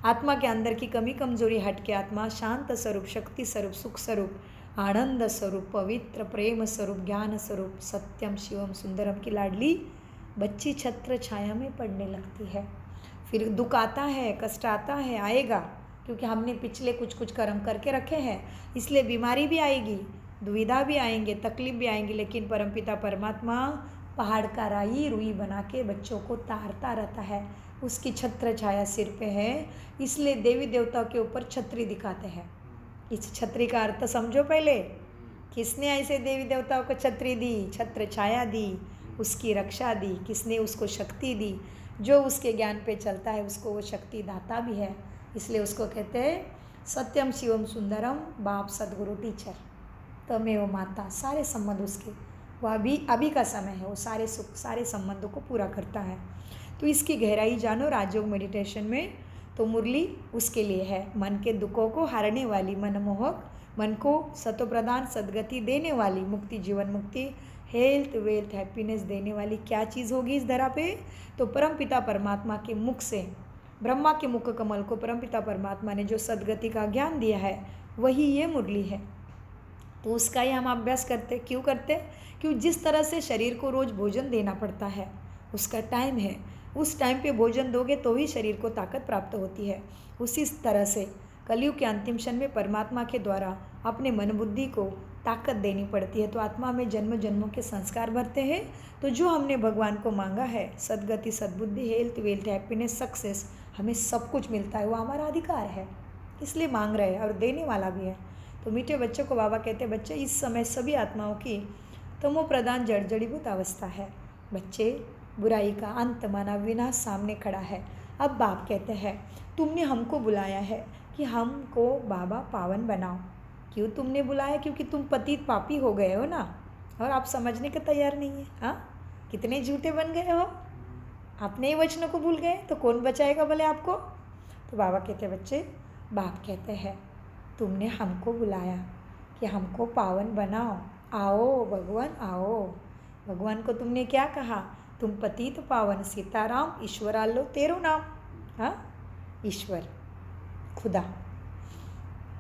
[SPEAKER 1] आत्मा के अंदर की कमी कमजोरी हट के आत्मा शांत स्वरूप, शक्ति स्वरूप, सुख स्वरूप, आनंद स्वरूप, पवित्र प्रेम स्वरूप, ज्ञान स्वरूप, सत्यम शिवम सुंदरम की लाडली बच्ची छत्र छाया में पड़ने लगती है। फिर दुख आता है, कष्ट आता है, आएगा, क्योंकि हमने पिछले कुछ कर्म करके रखे हैं, इसलिए बीमारी भी आएगी, दुविधा भी आएंगे, तकलीफ भी आएंगी। लेकिन परमपिता परमात्मा पहाड़ का राई रुई बना के बच्चों को तारता रहता है। उसकी छत्र छाया सिर पे है, इसलिए देवी देवताओं के ऊपर छतरी दिखाते हैं। इस छतरी का अर्थ समझो पहले, किसने ऐसे देवी देवताओं को छतरी दी, छत्र छाया दी, उसकी रक्षा दी, किसने उसको शक्ति दी। जो उसके ज्ञान पे चलता है उसको वो शक्ति दाता भी है, इसलिए उसको कहते हैं सत्यम शिवम सुंदरम, बाप सदगुरु टीचर, तमेव माता। सारे संबंध उसके, वह अभी का समय है, वो सारे सुख सारे संबंधों को पूरा करता है। तो इसकी गहराई जानो राजयोग मेडिटेशन में। तो मुरली उसके लिए है, मन के दुखों को हारने वाली, मनमोहक, मन को सतो प्रदान सदगति देने वाली, मुक्ति, जीवन मुक्ति, हेल्थ, वेल्थ, हैप्पीनेस देने वाली क्या चीज़ होगी इस धरा पे? तो परमपिता परमात्मा के मुख से, ब्रह्मा के मुख कमल को परमपिता परमात्मा ने जो सदगति का ज्ञान दिया है, वही ये मुरली है। तो उसका ही हम अभ्यास करते। क्यों करते? क्यों जिस तरह से शरीर को रोज़ भोजन देना पड़ता है, उसका टाइम है, उस टाइम पे भोजन दोगे तो ही शरीर को ताकत प्राप्त होती है। उसी तरह से कलयुग के अंतिम क्षण में परमात्मा के द्वारा अपने मन बुद्धि को ताकत देनी पड़ती है। तो आत्मा में जन्म जन्मों के संस्कार भरते हैं। तो जो हमने भगवान को मांगा है, सद्गति, सद्बुद्धि, हेल्थ, वेल्थ, हैप्पीनेस, सक्सेस, हमें सब कुछ मिलता है, वो हमारा अधिकार है, इसलिए मांग रहे हैं और देने वाला भी है। तो मीठे बच्चों को बाबा कहते हैं, बच्चे इस समय सभी आत्माओं की तमो प्रधान जड़जड़ीभूत अवस्था है। बच्चे, बुराई का अंत माना विनाश सामने खड़ा है। अब बाप कहते हैं, तुमने हमको बुलाया है कि हमको बाबा पावन बनाओ। क्यों तुमने बुलाया? क्योंकि तुम पतित पापी हो गए हो ना, और आप समझने के तैयार नहीं है। हाँ, कितने झूठे बन गए हो, अपने ही वचनों को भूल गए, तो कौन बचाएगा भले आपको? तो बाबा कहते हैं, बच्चे, बाप कहते हैं, तुमने हमको बुलाया कि हमको पावन बनाओ, आओ भगवान आओ। भगवान को तुमने क्या कहा? तुम पतित पावन सीताराम, ईश्वर आलो तेरो नाम। हाँ, ईश्वर खुदा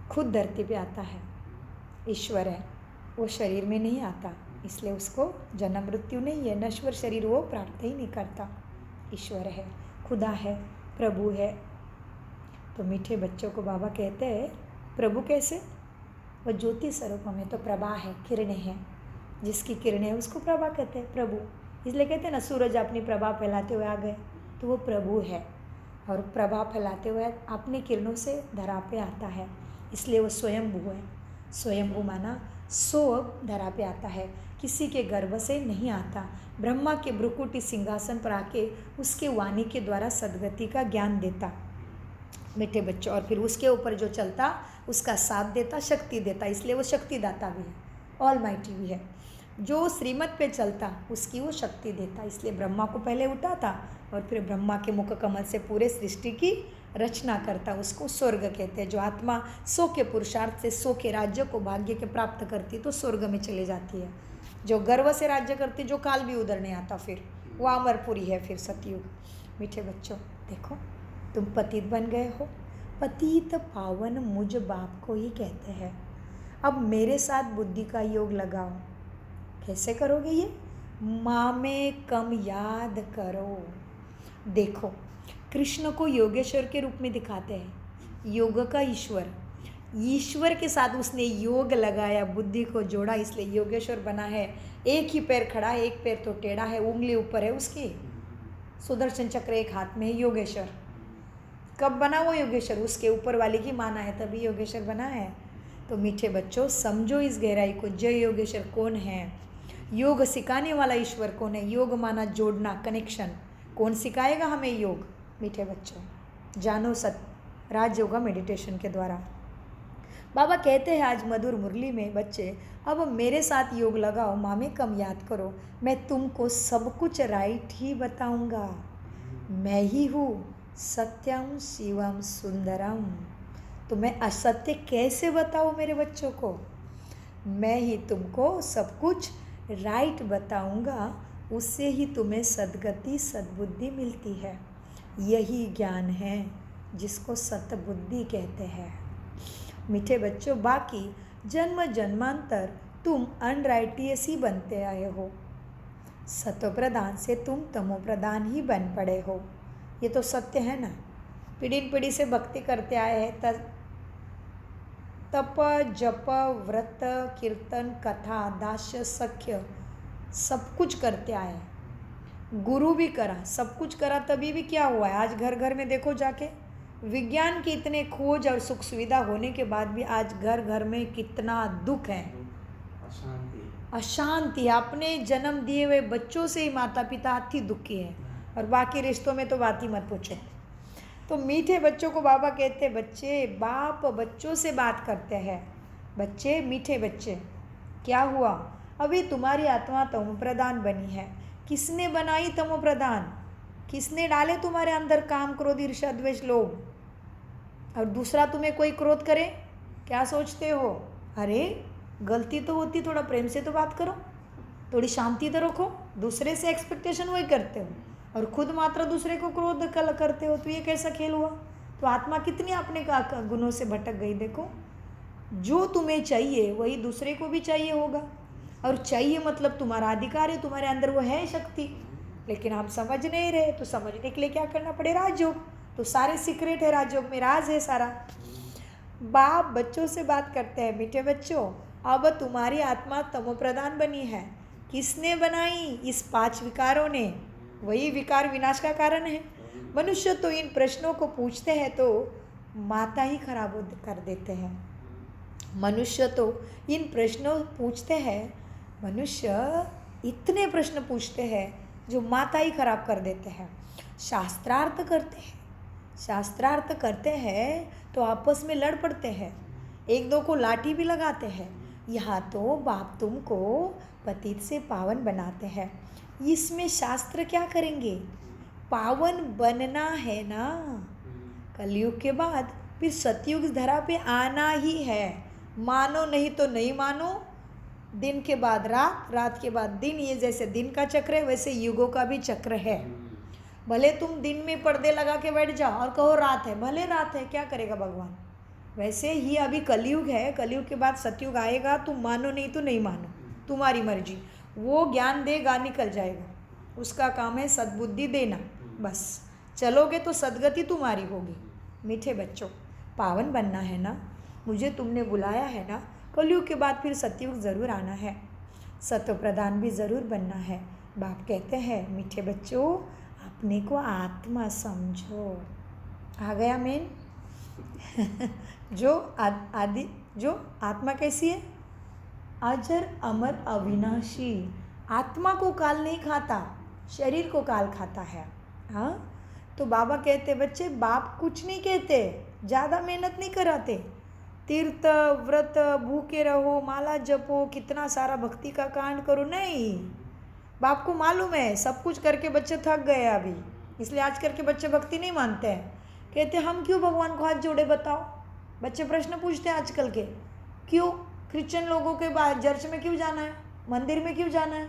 [SPEAKER 1] खुद धरती पे आता है, ईश्वर है, वो शरीर में नहीं आता, इसलिए उसको जन्म मृत्यु नहीं है, नश्वर शरीर वो प्राप्त ही नहीं करता। ईश्वर है, खुदा है, प्रभु है। तो मीठे बच्चों को बाबा कहते हैं, प्रभु कैसे? वो ज्योति स्वरूप में तो प्रभा है, किरणें हैं, जिसकी किरणें उसको प्रभा कहते हैं, प्रभु। इसलिए कहते हैं ना, सूरज अपनी प्रभा फैलाते हुए आ गए, तो वो प्रभु है, और प्रभा फैलाते हुए अपनी किरणों से धरा पे आता है, इसलिए वो स्वयंभू है। स्वयंभू माना 100 धरा पे आता है, किसी के गर्भ से नहीं आता। ब्रह्मा के भ्रुकुटी सिंहासन पर आके उसके वाणी के द्वारा सद्गति का ज्ञान देता मीठे बच्चों, और फिर उसके ऊपर जो चलता उसका साथ देता, शक्ति देता, इसलिए वो शक्तिदाता भी है, ऑल माइटी भी है। जो श्रीमत पे चलता उसकी वो शक्ति देता, इसलिए ब्रह्मा को पहले उठाता और फिर ब्रह्मा के मुख कमल से पूरे सृष्टि की रचना करता, उसको स्वर्ग कहते हैं। जो आत्मा 100 के पुरुषार्थ से 100 के राज्य को भाग्य के प्राप्त करती तो स्वर्ग में चली जाती है। जो गर्व से राज्य करती, जो काल भी उधर नहीं आता, फिर वो अमरपुरी है, फिर सतयुग। मीठे बच्चों देखो, तुम पतित बन गए हो, पतित पावन मुझ बाप को ही कहते हैं। अब मेरे साथ बुद्धि का योग लगाओ। कैसे करोगे ये? माँ में कम याद करो। देखो, कृष्ण को योगेश्वर के रूप में दिखाते हैं, योग का ईश्वर। ईश्वर के साथ उसने योग लगाया, बुद्धि को जोड़ा, इसलिए योगेश्वर बना है। एक ही पैर खड़ा है, एक पैर तो टेढ़ा है, उंगली ऊपर है उसकी, सुदर्शन चक्र एक हाथ में है, योगेश्वर। कब बना वो योगेश्वर? उसके ऊपर वाले की माना है तभी योगेश्वर बना है। तो मीठे बच्चों, समझो इस गहराई को। जय योगेश्वर कौन है? योग सिखाने वाला ईश्वर कौन है? योग माना जोड़ना, कनेक्शन। कौन सिखाएगा हमें योग? मीठे बच्चों, जानो सत्य राजयोगा मेडिटेशन के द्वारा। बाबा कहते हैं आज मधुर मुरली में, बच्चे अब मेरे साथ योग लगाओ, माँ में कम याद करो, मैं तुमको सब कुछ राइट ही बताऊंगा। मैं ही हूँ सत्यम शिवम सुंदरम। तो मैं असत्य कैसे बताऊँ मेरे बच्चों को? मैं ही तुमको सब कुछ राइट बताऊंगा, उससे ही तुम्हें सद्गति सद्बुद्धि मिलती है। यही ज्ञान है जिसको सतबुद्धि कहते हैं। मीठे बच्चों, बाकी जन्म जन्मांतर तुम अनराइटियस ही बनते आए हो। सतो प्रधान से तुम तमो प्रधान ही बन पड़े हो। ये तो सत्य है ना। पीढ़ी पीढ़ी से भक्ति करते आए हैं, तप जप व्रत कीर्तन कथा दास्य सख्य सब कुछ करते आए हैं। गुरु भी करा, सब कुछ करा, तभी भी क्या हुआ है? आज घर घर में देखो जाके, विज्ञान की इतने खोज और सुख सुविधा होने के बाद भी आज घर घर में कितना दुख है, अशांति। अपने जन्म दिए हुए बच्चों से ही माता पिता अति दुखी है, और बाकी रिश्तों में तो बात ही मत पूछो। तो मीठे बच्चों को बाबा कहते हैं, बच्चे बाप बच्चों से बात करते हैं। बच्चे मीठे बच्चे, क्या हुआ? अभी तुम्हारी आत्मा तमो प्रधान बनी है। किसने बनाई तमो प्रधान? किसने डाले तुम्हारे अंदर काम क्रोध ईर्ष्या द्वेष लोभ? और दूसरा तुम्हें कोई क्रोध करे, क्या सोचते हो? अरे गलती तो होती, थोड़ा प्रेम से तो बात करो, थोड़ी शांति तो रखो। दूसरे से एक्सपेक्टेशन वही करते हो और खुद मात्र दूसरे को क्रोध करते हो, तो ये कैसा खेल हुआ? तो आत्मा कितनी अपने गुणों से भटक गई। देखो, जो तुम्हें चाहिए वही दूसरे को भी चाहिए होगा, और चाहिए मतलब तुम्हारा अधिकार है, तुम्हारे अंदर वो है शक्ति, लेकिन हम समझ नहीं रहे। तो समझने के लिए क्या करना पड़े? राजयोग। तो सारे सीक्रेट है राजयोग में, राज है सारा। बाप बच्चों से बात करते हैं, मीठे बच्चों अब तुम्हारी आत्मा तमोप्रधान बनी है। किसने बनाई? इस 5 विकारों ने। वही विकार विनाश का कारण है। मनुष्य तो इन प्रश्नों को पूछते हैं तो माता ही खराब कर देते हैं। मनुष्य तो इन प्रश्नों पूछते हैं, मनुष्य इतने प्रश्न पूछते हैं जो माता ही खराब कर देते हैं। शास्त्रार्थ करते हैं, शास्त्रार्थ करते हैं तो आपस में लड़ पड़ते हैं, एक दो को लाठी भी लगाते हैं। यहाँ तो बाप तुमको पतित से पावन बनाते हैं, इसमें शास्त्र क्या करेंगे? पावन बनना है ना। कलयुग के बाद फिर सतयुग धरा पे आना ही है। मानो नहीं तो नहीं मानो। दिन के बाद रात, रात के बाद दिन, ये जैसे दिन का चक्र है वैसे युगों का भी चक्र है। भले तुम दिन में पर्दे लगा के बैठ जाओ और कहो रात है, भले रात है, क्या करेगा भगवान? वैसे ही अभी कलयुग है, कलयुग के बाद सतयुग आएगा। तुम मानो नहीं तो नहीं मानो, तुम्हारी मर्जी। वो ज्ञान देगा, निकल जाएगा, उसका काम है सद्बुद्धि देना। बस चलोगे तो सदगति तुम्हारी होगी। मीठे बच्चों, पावन बनना है ना, मुझे तुमने बुलाया है ना। कलयुग के बाद फिर सतयुग ज़रूर आना है, सत्व प्रधान भी ज़रूर बनना है। बाप कहते हैं, मीठे बच्चों अपने को आत्मा समझो। आ गया मेन। जो आदि, जो आत्मा कैसी है? अजर अमर अविनाशी। आत्मा को काल नहीं खाता, शरीर को काल खाता है। हाँ, तो बाबा कहते, बच्चे बाप कुछ नहीं कहते, ज़्यादा मेहनत नहीं कराते। तीर्थ व्रत भूखे रहो, माला जपो, कितना सारा भक्ति का कांड करो, नहीं। बाप को मालूम है सब कुछ करके बच्चे थक गए अभी, इसलिए आजकल के बच्चे भक्ति नहीं मानते हैं। कहते हम क्यों भगवान को हाथ जोड़े बताओ? बच्चे प्रश्न पूछते हैं आजकल के, क्यों क्रिश्चियन लोगों के बाद चर्च में क्यों जाना है, मंदिर में क्यों जाना है,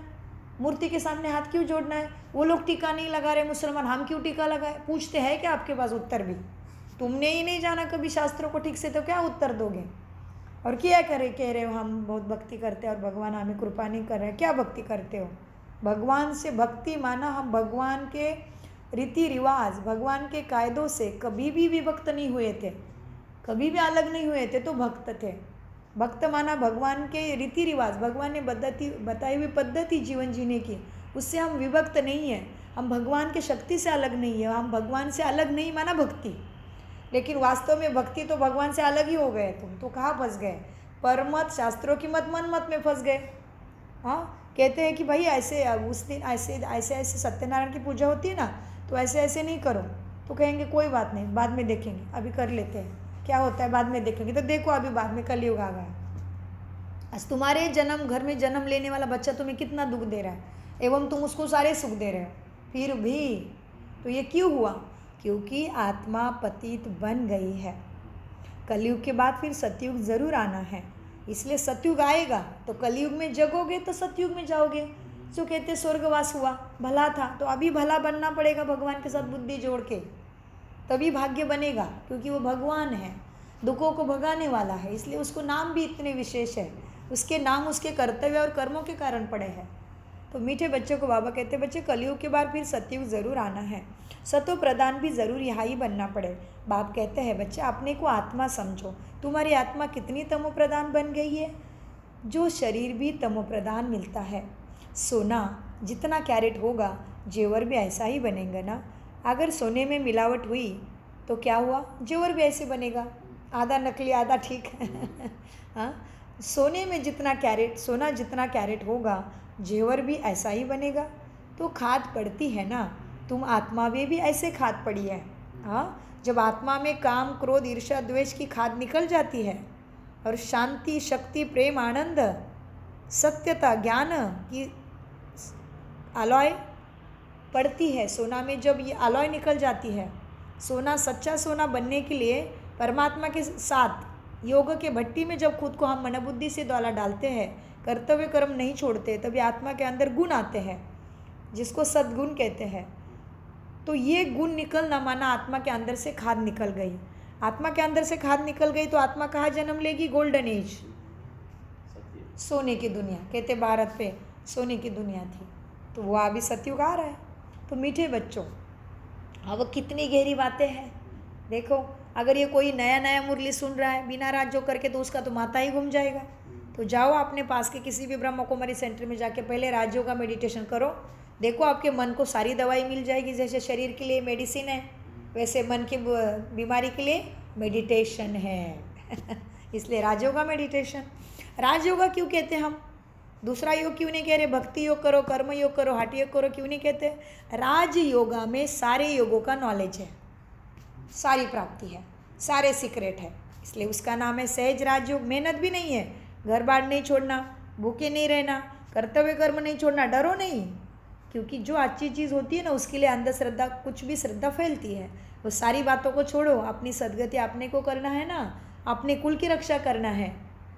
[SPEAKER 1] मूर्ति के सामने हाथ क्यों जोड़ना है? वो लोग टीका नहीं लगा रहे मुसलमान, हम क्यों टीका लगाए? पूछते हैं क्या आपके पास उत्तर भी? तुमने ही नहीं जाना कभी शास्त्रों को ठीक से, तो क्या उत्तर दोगे? और क्या कह रहे हो हम बहुत भक्ति करते हैं और भगवान हमें कृपा नहीं कर रहे। क्या भक्ति करते हो? भगवान से भक्ति माना हम भगवान के रीति रिवाज, भगवान के कायदों से कभी भी विभक्त नहीं हुए थे, कभी भी अलग नहीं हुए थे, तो भक्त थे। भक्त माना भगवान के रीति रिवाज, भगवान ने बताई हुई पद्धति जीवन जीने की, उससे हम विभक्त नहीं है। हम भगवान के शक्ति से अलग नहीं है, हम भगवान से अलग नहीं माना भक्ति। लेकिन वास्तव में भक्ति तो भगवान से अलग ही हो गए। तुम तो कहाँ फंस गए? परमत, शास्त्रों की मत, मन मत में फंस गए। हाँ, कहते हैं कि भाई ऐसे उस दिन ऐसे ऐसे ऐसे सत्यनारायण की पूजा होती है ना, तो ऐसे ऐसे नहीं करो। तो कहेंगे कोई बात नहीं, बाद में देखेंगे, अभी कर लेते हैं, क्या होता है बाद में देखेंगे। तो देखो अभी बाद में कलयुग आ गया। आज तुम्हारे जन्म घर में जन्म लेने वाला बच्चा तुम्हें कितना दुख दे रहा है, एवं तुम उसको सारे सुख दे रहे हो फिर भी। तो ये क्यों हुआ? क्योंकि आत्मा पतित बन गई है। कलयुग के बाद फिर सतयुग ज़रूर आना है, इसलिए सतयुग आएगा तो कलयुग में जगोगे तो सतयुग में जाओगे। जो कहते स्वर्गवास हुआ, भला था, तो अभी भला बनना पड़ेगा भगवान के साथ बुद्धि जोड़ के, तभी भाग्य बनेगा। क्योंकि वो भगवान है, दुखों को भगाने वाला है, इसलिए उसको नाम भी इतने विशेष है। उसके नाम उसके कर्तव्य और कर्मों के कारण पड़े हैं। तो मीठे बच्चों को बाबा कहते बच्चे कलयुग के बाद फिर सतयुग ज़रूर आना है, सतो प्रधान भी ज़रूर यहाँ ही बनना पड़े। बाप कहते हैं बच्चे अपने को आत्मा समझो, तुम्हारी आत्मा कितनी तमो प्रधान बन गई है, जो शरीर भी तमो प्रधान मिलता है। सोना जितना कैरेट होगा जेवर भी ऐसा ही बनेगा ना। अगर सोने में मिलावट हुई तो क्या हुआ, जेवर भी ऐसे बनेगा, आधा नकली आधा ठीक हाँ, सोने में जितना कैरेट, सोना जितना कैरेट होगा जेवर भी ऐसा ही बनेगा। तो खाद पड़ती है ना, तुम आत्मा में भी ऐसे खाद पड़ी है। हाँ, जब आत्मा में काम क्रोध ईर्ष्या द्वेष की खाद निकल जाती है और शांति शक्ति प्रेम आनंद सत्यता ज्ञान की अलॉय पड़ती है, सोना में जब ये अलॉय निकल जाती है, सोना सच्चा सोना बनने के लिए परमात्मा के साथ योग के भट्टी में जब खुद को हम मनोबुद्धि से द्वारा डालते हैं, कर्तव्य कर्म नहीं छोड़ते, तभी आत्मा के अंदर गुण आते हैं जिसको सद्गुण कहते हैं। तो ये गुण निकलना माना आत्मा के अंदर से खाद निकल गई। आत्मा के अंदर से खाद निकल गई तो आत्मा कहाँ जन्म लेगी, गोल्डन एज, सोने की दुनिया। कहते भारत पे सोने की दुनिया थी, तो वो अभी सतयुग आ रहा है। तो मीठे बच्चों, अब कितनी गहरी बातें हैं। देखो, अगर ये कोई नया नया मुरली सुन रहा है बिना राजयोग करके तो उसका तो माथा ही घूम जाएगा। तो जाओ अपने पास के किसी भी ब्रह्म कुमारी सेंटर में जाके पहले राजयोग का मेडिटेशन करो। देखो आपके मन को सारी दवाई मिल जाएगी। जैसे शरीर के लिए मेडिसिन है, वैसे मन की बीमारी के लिए मेडिटेशन है इसलिए राजयोग का मेडिटेशन। राजयोग क्यों कहते हैं हम, दूसरा योग क्यों नहीं कह रहे, भक्ति योग करो, कर्म योग करो, हठ योग करो क्यों नहीं कहते। राज योगा में सारे योगों का नॉलेज है, सारी प्राप्ति है, सारे सीक्रेट है, इसलिए उसका नाम है सहज राजयोग। मेहनत भी नहीं है, घर बार नहीं छोड़ना, भूखे नहीं रहना, कर्तव्य कर्म नहीं छोड़ना, डरो नहीं, क्योंकि जो अच्छी चीज़ होती है ना उसके लिए अंधश्रद्धा, कुछ भी श्रद्धा फैलती है। वो सारी बातों को छोड़ो, अपनी सदगति अपने को करना है ना, अपने कुल की रक्षा करना है,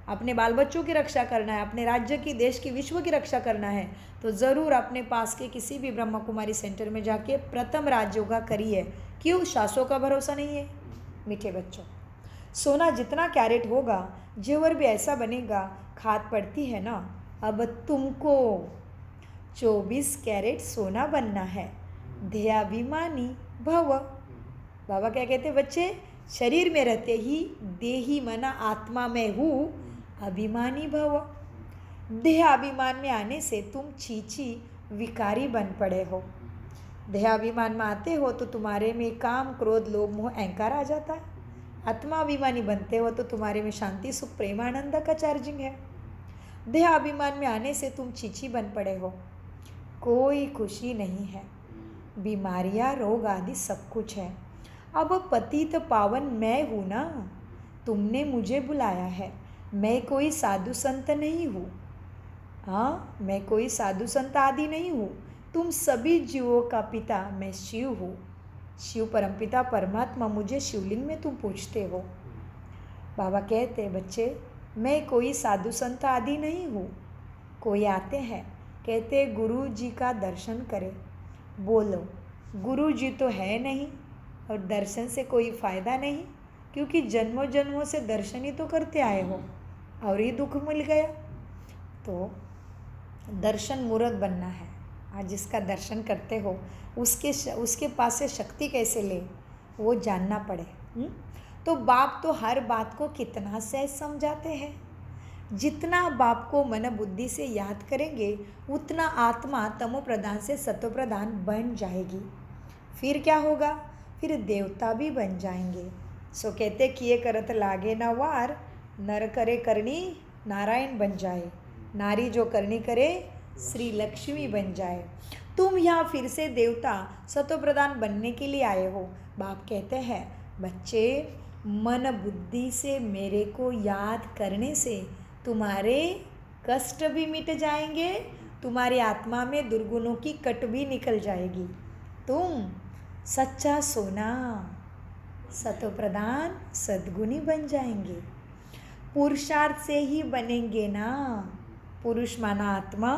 [SPEAKER 1] अपने बाल बच्चों की रक्षा करना है, अपने राज्य की, देश की, विश्व की रक्षा करना है, तो ज़रूर अपने पास के किसी भी ब्रह्मा कुमारी सेंटर में जाके प्रथम राजयोगा करिए। क्यों, शास्त्रों का भरोसा नहीं है। मीठे बच्चों, सोना जितना कैरेट होगा जेवर भी ऐसा बनेगा, खाद पड़ती है ना। अब तुमको 24 कैरेट सोना बनना है, ध्येयाभिमानी भव। बाबा क्या कहते बच्चे, शरीर में रहते ही देही मना आत्मा में हूँ अभिमानी भव। देह अभिमान में आने से तुम चीची विकारी बन पड़े हो। देहाभिमान में आते हो तो तुम्हारे में काम क्रोध लोभ मोह अहंकार आ जाता है। आत्माभिमानी बनते हो तो तुम्हारे में शांति सुख प्रेमानंद का चार्जिंग है। देहाभिमान में आने से तुम चीची बन पड़े हो, कोई खुशी नहीं है, बीमारियां रोग आदि सब कुछ है। अब पतित पावन मैं हूँ ना, तुमने मुझे बुलाया है, मैं कोई साधु संत नहीं हूँ। हाँ, मैं कोई साधु संत आदि नहीं हूँ, तुम सभी जीवों का पिता मैं शिव हूँ। शिव परमपिता परमात्मा, मुझे शिवलिंग में तुम पूछते हो। बाबा कहते बच्चे, मैं कोई साधु संत आदि नहीं हूँ। कोई आते हैं, कहते गुरु जी का दर्शन करें, बोलो गुरु जी तो है नहीं और दर्शन से कोई फ़ायदा नहीं, क्योंकि जन्मों जन्मों से दर्शन ही तो करते आए हो और ये दुख मिल गया। तो दर्शन मूर्त बनना है। आज जिसका दर्शन करते हो उसके पास से शक्ति कैसे ले वो जानना पड़े। तो बाप तो हर बात को कितना सहज समझाते हैं। जितना बाप को मन बुद्धि से याद करेंगे उतना आत्मा तमो प्रधान से सतो प्रधान बन जाएगी। फिर क्या होगा, फिर देवता भी बन जाएंगे। सो कहते किए करत लागे ना वार, नर करे करनी नारायण बन जाए, नारी जो करनी करे श्री लक्ष्मी बन जाए। तुम यहाँ फिर से देवता सतो प्रधान बनने के लिए आए हो। बाप कहते हैं बच्चे, मन बुद्धि से मेरे को याद करने से तुम्हारे कष्ट भी मिट जाएंगे, तुम्हारी आत्मा में दुर्गुणों की कट भी निकल जाएगी। तुम सच्चा सोना सतो प्रधान सद्गुणी बन जाएंगे। पुरुषार्थ से ही बनेंगे ना। पुरुष माना आत्मा,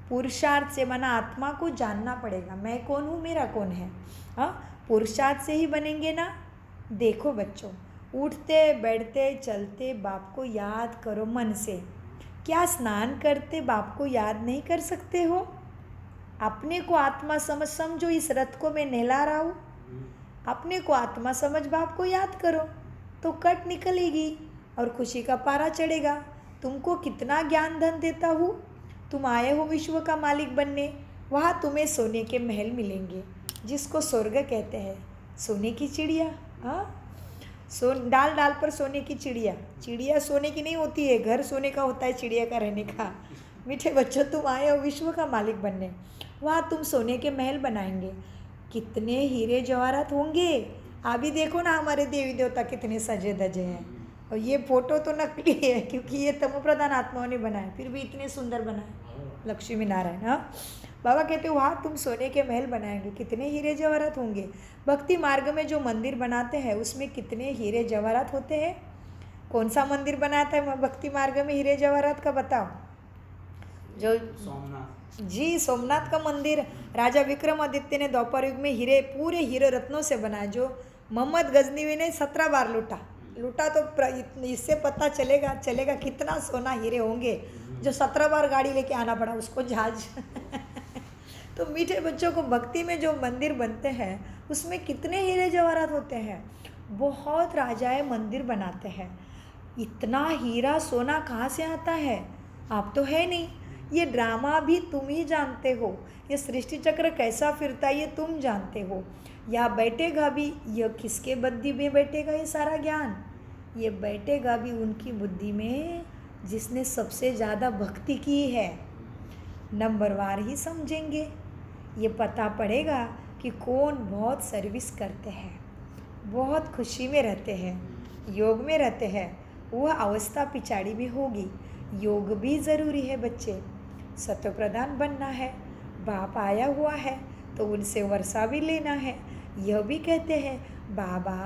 [SPEAKER 1] पुरुषार्थ से माना आत्मा को जानना पड़ेगा, मैं कौन हूँ, मेरा कौन है। हाँ, पुरुषार्थ से ही बनेंगे ना। देखो बच्चों, उठते बैठते चलते बाप को याद करो मन से। क्या स्नान करते बाप को याद नहीं कर सकते हो? अपने को आत्मा समझो, इस रथ को मैं नहला रहा हूँ। अपने को आत्मा समझ बाप को याद करो तो कट निकलेगी और खुशी का पारा चढ़ेगा। तुमको कितना ज्ञान धन देता हूँ, तुम आए हो विश्व का मालिक बनने। वहाँ तुम्हें सोने के महल मिलेंगे, जिसको स्वर्ग कहते हैं। सोने की चिड़िया, हाँ, डाल डाल पर सोने की चिड़िया। चिड़िया सोने की नहीं होती है, घर सोने का होता है, चिड़िया का रहने का। मीठे बच्चों, तुम आए हो विश्व का मालिक बनने। वहाँ तुम सोने के महल बनाएंगे, कितने हीरे जवाहरात होंगे। अभी देखो ना हमारे देवी देवता कितने सजे धजे हैं। और ये फोटो तो नकली है क्योंकि ये तमो प्रधान आत्माओं ने बनाए, फिर भी इतने सुंदर बनाए। लक्ष्मी नारायण, हाँ। बाबा कहते हो वहाँ तुम सोने के महल बनाएंगे, कितने हीरे जवाहरात होंगे। भक्ति मार्ग में जो मंदिर बनाते हैं उसमें कितने हीरे जवाहरात होते हैं। कौन सा मंदिर बनाता है भक्ति मार्ग में हीरे जवाहरात का, बताओ। जो जी, सोमनाथ का मंदिर राजा विक्रमादित्य ने द्वापर युग में हीरे, पूरे हीरे रत्नों से बनाया, जो मोहम्मद गजनवी ने 17 बार लूटा तो इससे पता चलेगा कितना सोना हीरे होंगे, जो 17 बार गाड़ी लेके आना पड़ा उसको, जहाज। तो मीठे बच्चों को भक्ति में जो मंदिर बनते हैं उसमें कितने हीरे जवाहरात होते हैं। बहुत राजाएं मंदिर बनाते हैं। इतना हीरा सोना कहाँ से आता है, आप तो है नहीं। ये ड्रामा भी तुम ही जानते हो, ये सृष्टि चक्र कैसा फिरता है ये तुम जानते हो। यहाँ बैठेगा भी, यह किसके बुद्धि में बैठेगा ये सारा ज्ञान, ये बैठेगा भी उनकी बुद्धि में जिसने सबसे ज़्यादा भक्ति की है। नंबरवार ही समझेंगे, ये पता पड़ेगा कि कौन बहुत सर्विस करते हैं, बहुत खुशी में रहते हैं, योग में रहते हैं। वह अवस्था पिछाड़ी भी होगी। योग भी ज़रूरी है बच्चे, सत्व प्रधान बनना है। बाप आया हुआ है तो उनसे वर्षा भी लेना है। यह भी कहते हैं बाबा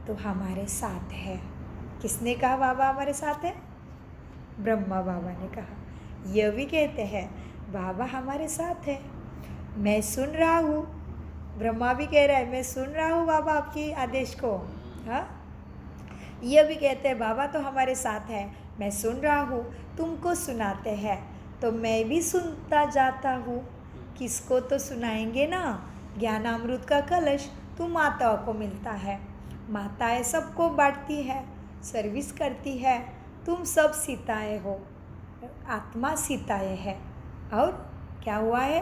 [SPEAKER 1] तो हमारे साथ है। किसने कहा बाबा हमारे साथ है? ब्रह्मा बाबा ने कहा। यह भी कहते हैं बाबा हमारे साथ है, मैं सुन रहा हूँ। ब्रह्मा भी कह रहा है मैं सुन रहा हूँ बाबा आपकी आदेश को। हाँ, यह भी कहते हैं बाबा तो हमारे साथ है, मैं सुन रहा हूँ। तुमको सुनाते हैं तो मैं भी सुनता जाता हूँ। किसको तो सुनाएंगे ना, ज्ञानामृत का कलश तुम माताओं को मिलता है। माताएं सबको बांटती है, सर्विस करती है। तुम सब सीताएं हो, आत्मा सीताएं है। और क्या हुआ है,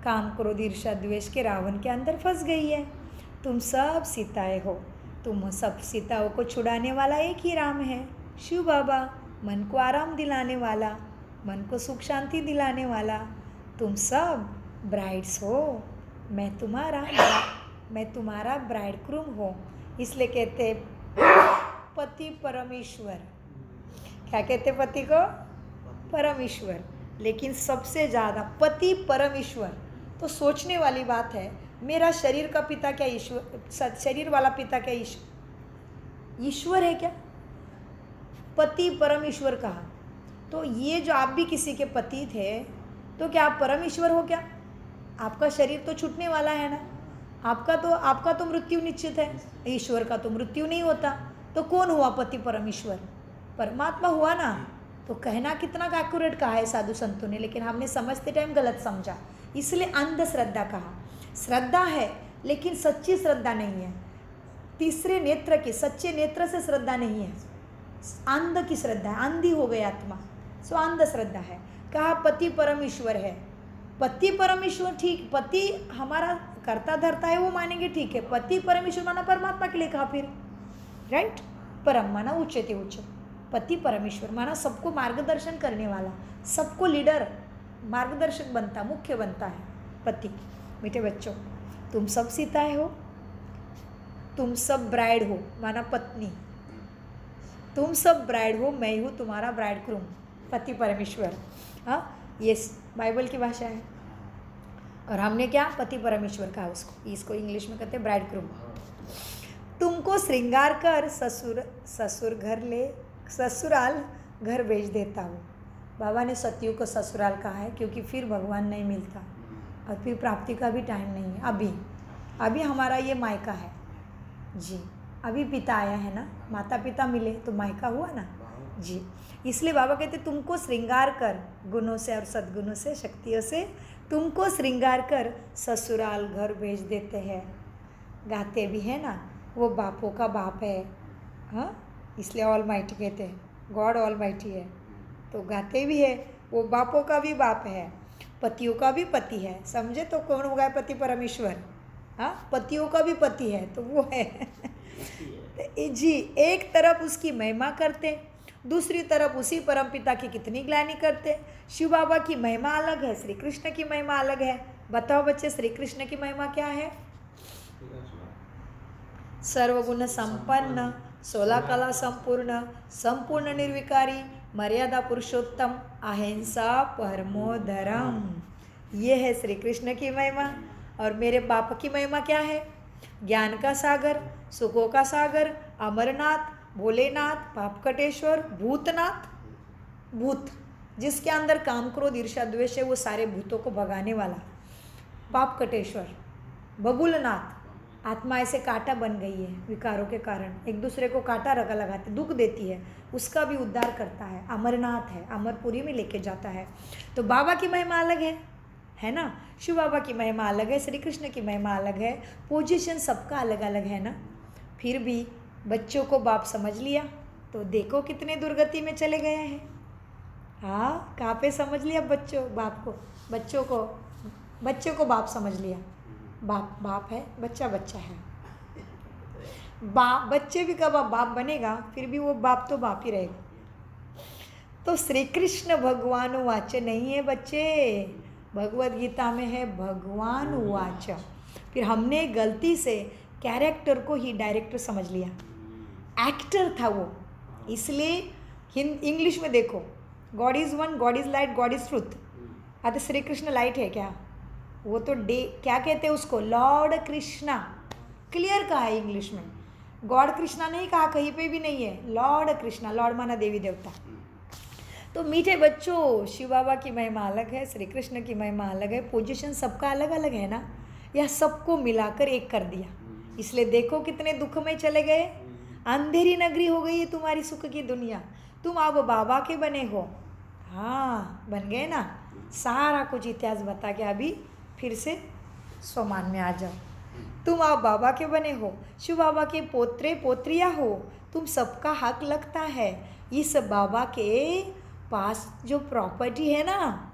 [SPEAKER 1] काम क्रोध ईर्ष्या द्वेष के रावण के अंदर फंस गई है। तुम सब सीताएं हो, तुम सब सीताओं को छुड़ाने वाला एक ही राम है, शिव बाबा। मन को आराम दिलाने वाला, मन को सुख शांति दिलाने वाला। तुम सब ब्राइड्स हो, मैं तुम्हारा ब्राइडग्रूम हो। इसलिए कहते पति परमेश्वर। क्या कहते पति को? परमेश्वर। लेकिन सबसे ज़्यादा पति परमेश्वर। तो सोचने वाली बात है, मेरा शरीर का पिता क्या ईश्वर, शरीर वाला पिता क्या ईश्वर है क्या? पति परमेश्वर कहा। तो ये जो आप भी किसी के पति थे तो क्या आप परमेश्वर हो क्या? आपका शरीर तो छूटने वाला है ना, आपका तो मृत्यु निश्चित है। ईश्वर का तो मृत्यु नहीं होता। तो कौन हुआ पति परमेश्वर? परमात्मा हुआ ना। तो कहना कितना एक्यूरेट कहा है साधु संतों ने, लेकिन हमने समझते टाइम गलत समझा, इसलिए अंधश्रद्धा कहा। श्रद्धा है लेकिन सच्ची श्रद्धा नहीं है। तीसरे नेत्र की, सच्चे नेत्र से श्रद्धा नहीं है, अंध की श्रद्धा है। अंधी हो गई आत्मा, सो अंधश्रद्धा है। कहा पति परमेश्वर है। पति परमेश्वर ठीक, पति हमारा करता धरता है वो मानेंगे, ठीक है। पति परमेश्वर माना परमात्मा के लिए कहा फिर, राइट। परम माना उच्चते उच्च, पति परमेश्वर माना सबको मार्गदर्शन करने वाला, सबको लीडर मार्गदर्शक बनता, मुख्य बनता है पति। मीठे बच्चों, तुम सब सीताएं हो, तुम सब ब्राइड हो माना पत्नी, तुम सब ब्राइड हो, मैं हूँ तुम्हारा ब्राइडग्रूम, पति परमेश्वर। हाँ, ये बाइबल की भाषा है। और हमने क्या पति परमेश्वर कहा उसको, इसको इंग्लिश में कहते हैं ब्राइडग्रूम। तुमको श्रृंगार कर ससुराल घर भेज देता हूँ। बाबा ने सतियों को ससुराल कहा है क्योंकि फिर भगवान नहीं मिलता और फिर प्राप्ति का भी टाइम नहीं है। अभी हमारा ये मायका है जी। अभी पिता आया है ना, माता पिता मिले तो मायका हुआ ना जी। इसलिए बाबा कहते तुमको श्रृंगार कर, गुणों से और सद्गुणों से, शक्तियों से तुमको श्रृंगार कर ससुराल घर भेज देते हैं। गाते भी है ना, वो बापों का बाप है, हाँ, इसलिए ऑल माइटी कहते हैं, गॉड ऑल माइटी है। तो गाते भी है, वो बापों का भी बाप है, पतियों का भी पति है। समझे? तो कौन हो गया पति? परमेश्वर। हाँ, पतियों का भी पति है, तो वो है जी। एक तरफ उसकी महिमा करते, दूसरी तरफ उसी परमपिता की कितनी ग्लानि करते। शिव बाबा की महिमा अलग है, श्री कृष्ण की महिमा अलग है। बताओ बच्चे, श्री कृष्ण की महिमा क्या है? सर्वगुण संपन्न, 16 कला संपूर्ण, संपूर्ण निर्विकारी, मर्यादा पुरुषोत्तम, अहिंसा परमो धर्म। ये है श्री कृष्ण की महिमा। और मेरे बाप की महिमा क्या है? ज्ञान का सागर, सुखों का सागर, अमरनाथ, भोलेनाथ, पापकटेश्वर, भूतनाथ। भूत जिसके अंदर काम क्रोध ईर्ष्या द्वेष है, वो सारे भूतों को भगाने वाला पापकटेश्वर। बबुलनाथ, आत्मा ऐसे कांटा बन गई है विकारों के कारण, एक दूसरे को कांटा रगा लगाते, दुख देती है, उसका भी उद्धार करता है। अमरनाथ है, अमरपुरी में लेके जाता है। तो बाबा की महिमा अलग है ना। शिव बाबा की महिमा अलग है, श्री कृष्ण की महिमा अलग है, पोजीशन सबका अलग अलग है ना। फिर भी बच्चों को बाप समझ लिया तो देखो कितने दुर्गति में चले गए हैं। हाँ, कहाँ पे समझ लिया बच्चों बाप को, बच्चों को बाप समझ लिया। बाप बाप है, बच्चा बच्चा है। बच्चे भी कब बाप बनेगा, फिर भी वो बाप तो बाप ही रहेगा। तो श्री कृष्ण भगवान वाच नहीं है बच्चे, भगवद गीता में है भगवान वाच। फिर हमने गलती से कैरेक्टर को ही डायरेक्टर समझ लिया, एक्टर था वो। इसलिए इंग्लिश में देखो, God is one, God is light, God is truth. अरे श्री कृष्ण लाइट है क्या? वो तो क्या कहते हैं उसको? लॉर्ड कृष्णा। क्लियर कहा है इंग्लिश में, गॉड कृष्णा नहीं कहा, कहीं पे भी नहीं है, लॉर्ड कृष्णा। लॉर्ड माना देवी देवता। तो मीठे बच्चों, शिव बाबा की महिमा अलग है, श्री कृष्ण की महिमा अलग है, पोजीशन सबका अलग अलग है ना। यह सबको मिलाकर एक कर दिया। इसलिए देखो कितने दुख में चले गए। अंधेरी नगरी हो गई है तुम्हारी सुख की दुनिया। तुम अब बाबा के बने हो। हाँ, बन गए ना। सारा कुछ इतिहास बता के अभी फिर से स्वमान में आ जाओ। तुम आप बाबा के बने हो, शिव बाबा के पोत्रे पोत्रियाँ हो, तुम सबका हक लगता है। इस बाबा के पास जो प्रॉपर्टी है ना,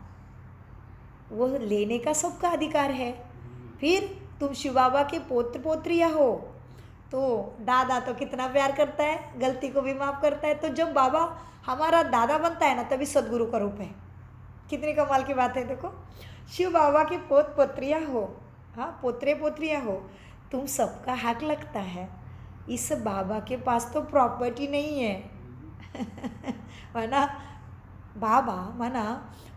[SPEAKER 1] वो लेने का सबका अधिकार है। फिर तुम शिव बाबा के पोत्र पोत्रियाँ हो, तो दादा तो कितना प्यार करता है, गलती को भी माफ़ करता है। तो जब बाबा हमारा दादा बनता है ना, तभी सदगुरु का रूप है। कितनी कमाल की बात है। देखो, शिव बाबा के पोत पोत्रियाँ हो, हाँ, पोत्रे पोत्रियाँ हो, तुम सबका हक लगता है। इस बाबा के पास तो प्रॉपर्टी नहीं है वरना बाबा माना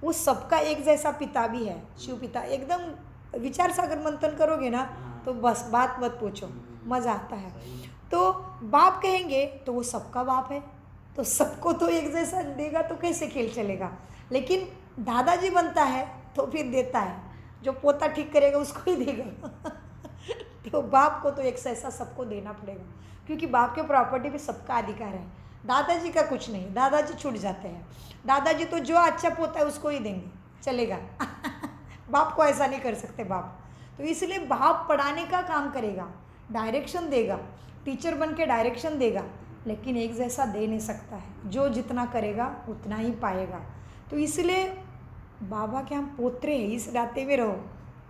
[SPEAKER 1] वो सबका एक जैसा पिता भी है, शिव पिता। एकदम विचार सागर मंथन करोगे ना, तो बस बात मत पूछो, मज़ा आता है। तो बाप कहेंगे तो वो सबका बाप है, तो सबको तो एक जैसा देगा तो कैसे खेल चलेगा। लेकिन दादाजी बनता है तो फिर देता है, जो पोता ठीक करेगा उसको ही देगा तो बाप को तो एक जैसा सबको देना पड़ेगा, क्योंकि बाप के प्रॉपर्टी पे सबका अधिकार है। दादाजी का कुछ नहीं, दादाजी छूट जाते हैं। दादाजी तो जो अच्छा पोता है उसको ही देंगे, चलेगा बाप को ऐसा नहीं कर सकते बाप। तो इसलिए बाप पढ़ाने का काम करेगा, डायरेक्शन देगा, टीचर बन के डायरेक्शन देगा, लेकिन एक जैसा दे नहीं सकता है। जो जितना करेगा उतना ही पाएगा। तो इसलिए बाबा के हम पोत्रे हैं, इस रास्ते में रहो।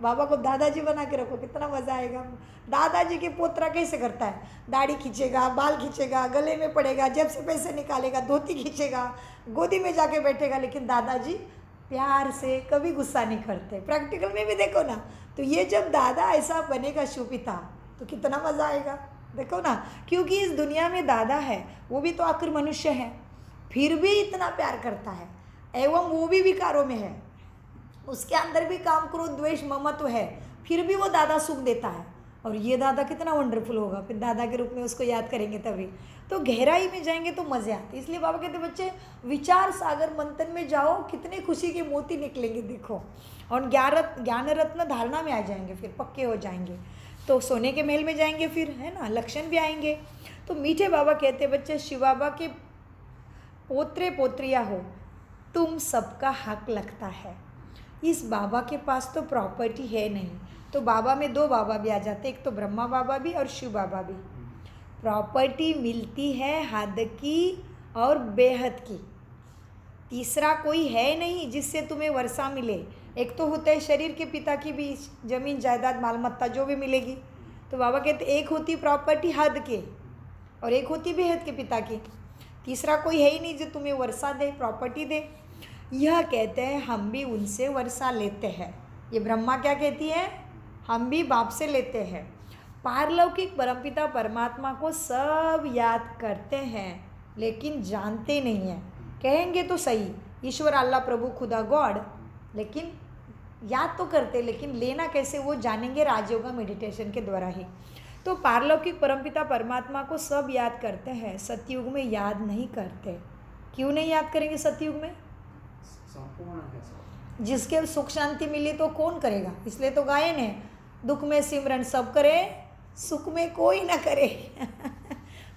[SPEAKER 1] बाबा को दादाजी बना के रखो, कितना मज़ा आएगा। दादाजी के पोत्रा कैसे करता है? दाढ़ी खींचेगा, बाल खींचेगा, गले में पड़ेगा, जेब से पैसे निकालेगा, धोती खींचेगा, गोदी में जाके बैठेगा। लेकिन दादाजी प्यार से कभी गुस्सा नहीं करते। प्रैक्टिकल में भी देखो ना। तो ये जब दादा ऐसा बनेगा शिव पिता, तो कितना मज़ा आएगा। देखो ना, क्योंकि इस दुनिया में दादा है, वो भी तो आखिर मनुष्य है, फिर भी इतना प्यार करता है। एवं वो भी विकारों में है, उसके अंदर भी काम क्रोध द्वेष ममत्व है, फिर भी वो दादा सुख देता है। और ये दादा कितना वंडरफुल होगा। फिर दादा के रूप में उसको याद करेंगे तभी तो गहराई में जाएंगे तो मज़े आते। इसलिए बाबा कहते बच्चे विचार सागर मंथन में जाओ, कितने खुशी के मोती निकलेंगे देखो। और ज्ञान रत्न धारणा में आ जाएंगे, फिर पक्के हो जाएंगे। तो सोने के महल में जाएंगे, फिर है ना, लक्षण भी आएंगे। तो मीठे बाबा कहते बच्चे शिव बाबा के पोत्रे पोत्रियाँ हो, तुम सबका हक लगता है। इस बाबा के पास तो प्रॉपर्टी है नहीं, तो बाबा में दो बाबा भी आ जाते, एक तो ब्रह्मा बाबा भी और शिव बाबा भी। प्रॉपर्टी मिलती है हद की और बेहद की, तीसरा कोई है नहीं जिससे तुम्हें वर्षा मिले। एक तो होता है शरीर के पिता की भी जमीन जायदाद मालमत्ता जो भी मिलेगी, तो बाबा कहते एक होती प्रॉपर्टी हद के और एक होती बेहद के पिता की, तीसरा कोई है ही नहीं जो तुम्हें वर्षा दे, प्रॉपर्टी दे। यह कहते हैं हम भी उनसे वर्षा लेते हैं। ये ब्रह्मा क्या कहती है, हम भी बाप से लेते हैं। पारलौकिक परमपिता परमात्मा को सब याद करते हैं लेकिन जानते नहीं हैं। कहेंगे तो सही ईश्वर अल्लाह प्रभु खुदा गॉड, लेकिन याद तो करते, लेकिन लेना कैसे वो जानेंगे राजयोगा मेडिटेशन के द्वारा ही। तो पारलौकिक परमपिता परमात्मा को सब याद करते हैं, सतयुग में याद नहीं करते। क्यों नहीं याद करेंगे सतयुग में? जिसके सुख शांति मिली तो कौन करेगा, इसलिए तो गायन है, दुख में सिमरन सब करे, सुख में कोई ना करे।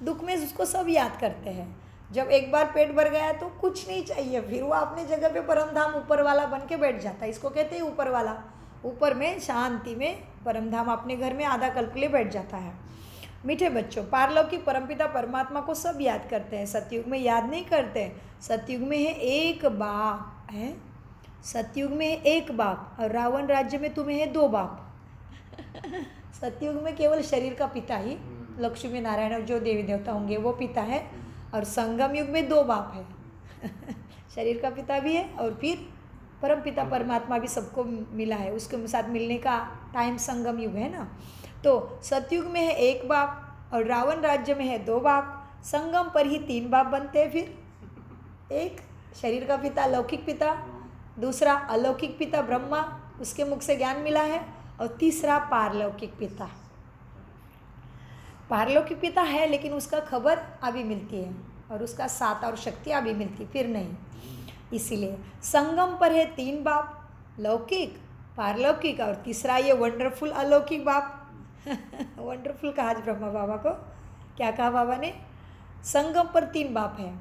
[SPEAKER 1] दुख में उसको सब याद करते हैं। जब एक बार पेट भर गया तो कुछ नहीं चाहिए, फिर वो अपने जगह पे परम धाम ऊपर वाला बन के बैठ जाता है। इसको कहते हैं ऊपर वाला, ऊपर में शांति में परम धाम अपने घर में आधा कल्प के लिए बैठ जाता है। मीठे बच्चों, पारलौकिक परमपिता परमात्मा को सब याद करते हैं, सतयुग में याद नहीं करते। सतयुग में है एक बाप है, सतयुग में है एक बाप, और रावण राज्य में तुम्हें है दो बाप। सतयुग में केवल शरीर का पिता ही, लक्ष्मी नारायण और जो देवी देवता होंगे वो पिता है, और संगम युग में दो बाप है। शरीर का पिता भी है और फिर परम पिता परमात्मा भी सबको मिला है, उसके साथ मिलने का टाइम संगम युग है ना। तो सतयुग में है एक बाप और रावण राज्य में है दो बाप, संगम पर ही तीन बाप बनते हैं। फिर एक शरीर का पिता लौकिक पिता, दूसरा अलौकिक पिता ब्रह्मा, उसके मुख से ज्ञान मिला है, और तीसरा पारलौकिक पिता। पारलौकिक पिता है लेकिन उसका खबर अभी मिलती है और उसका साथ और शक्ति अभी मिलती, फिर नहीं। इसीलिए संगम पर है तीन बाप, लौकिक, पारलौकिक और तीसरा ये वंडरफुल अलौकिक बाप। वंडरफुल कहा आज ब्रह्मा बाबा को, क्या कहा बाबा ने? संगम पर तीन बाप है,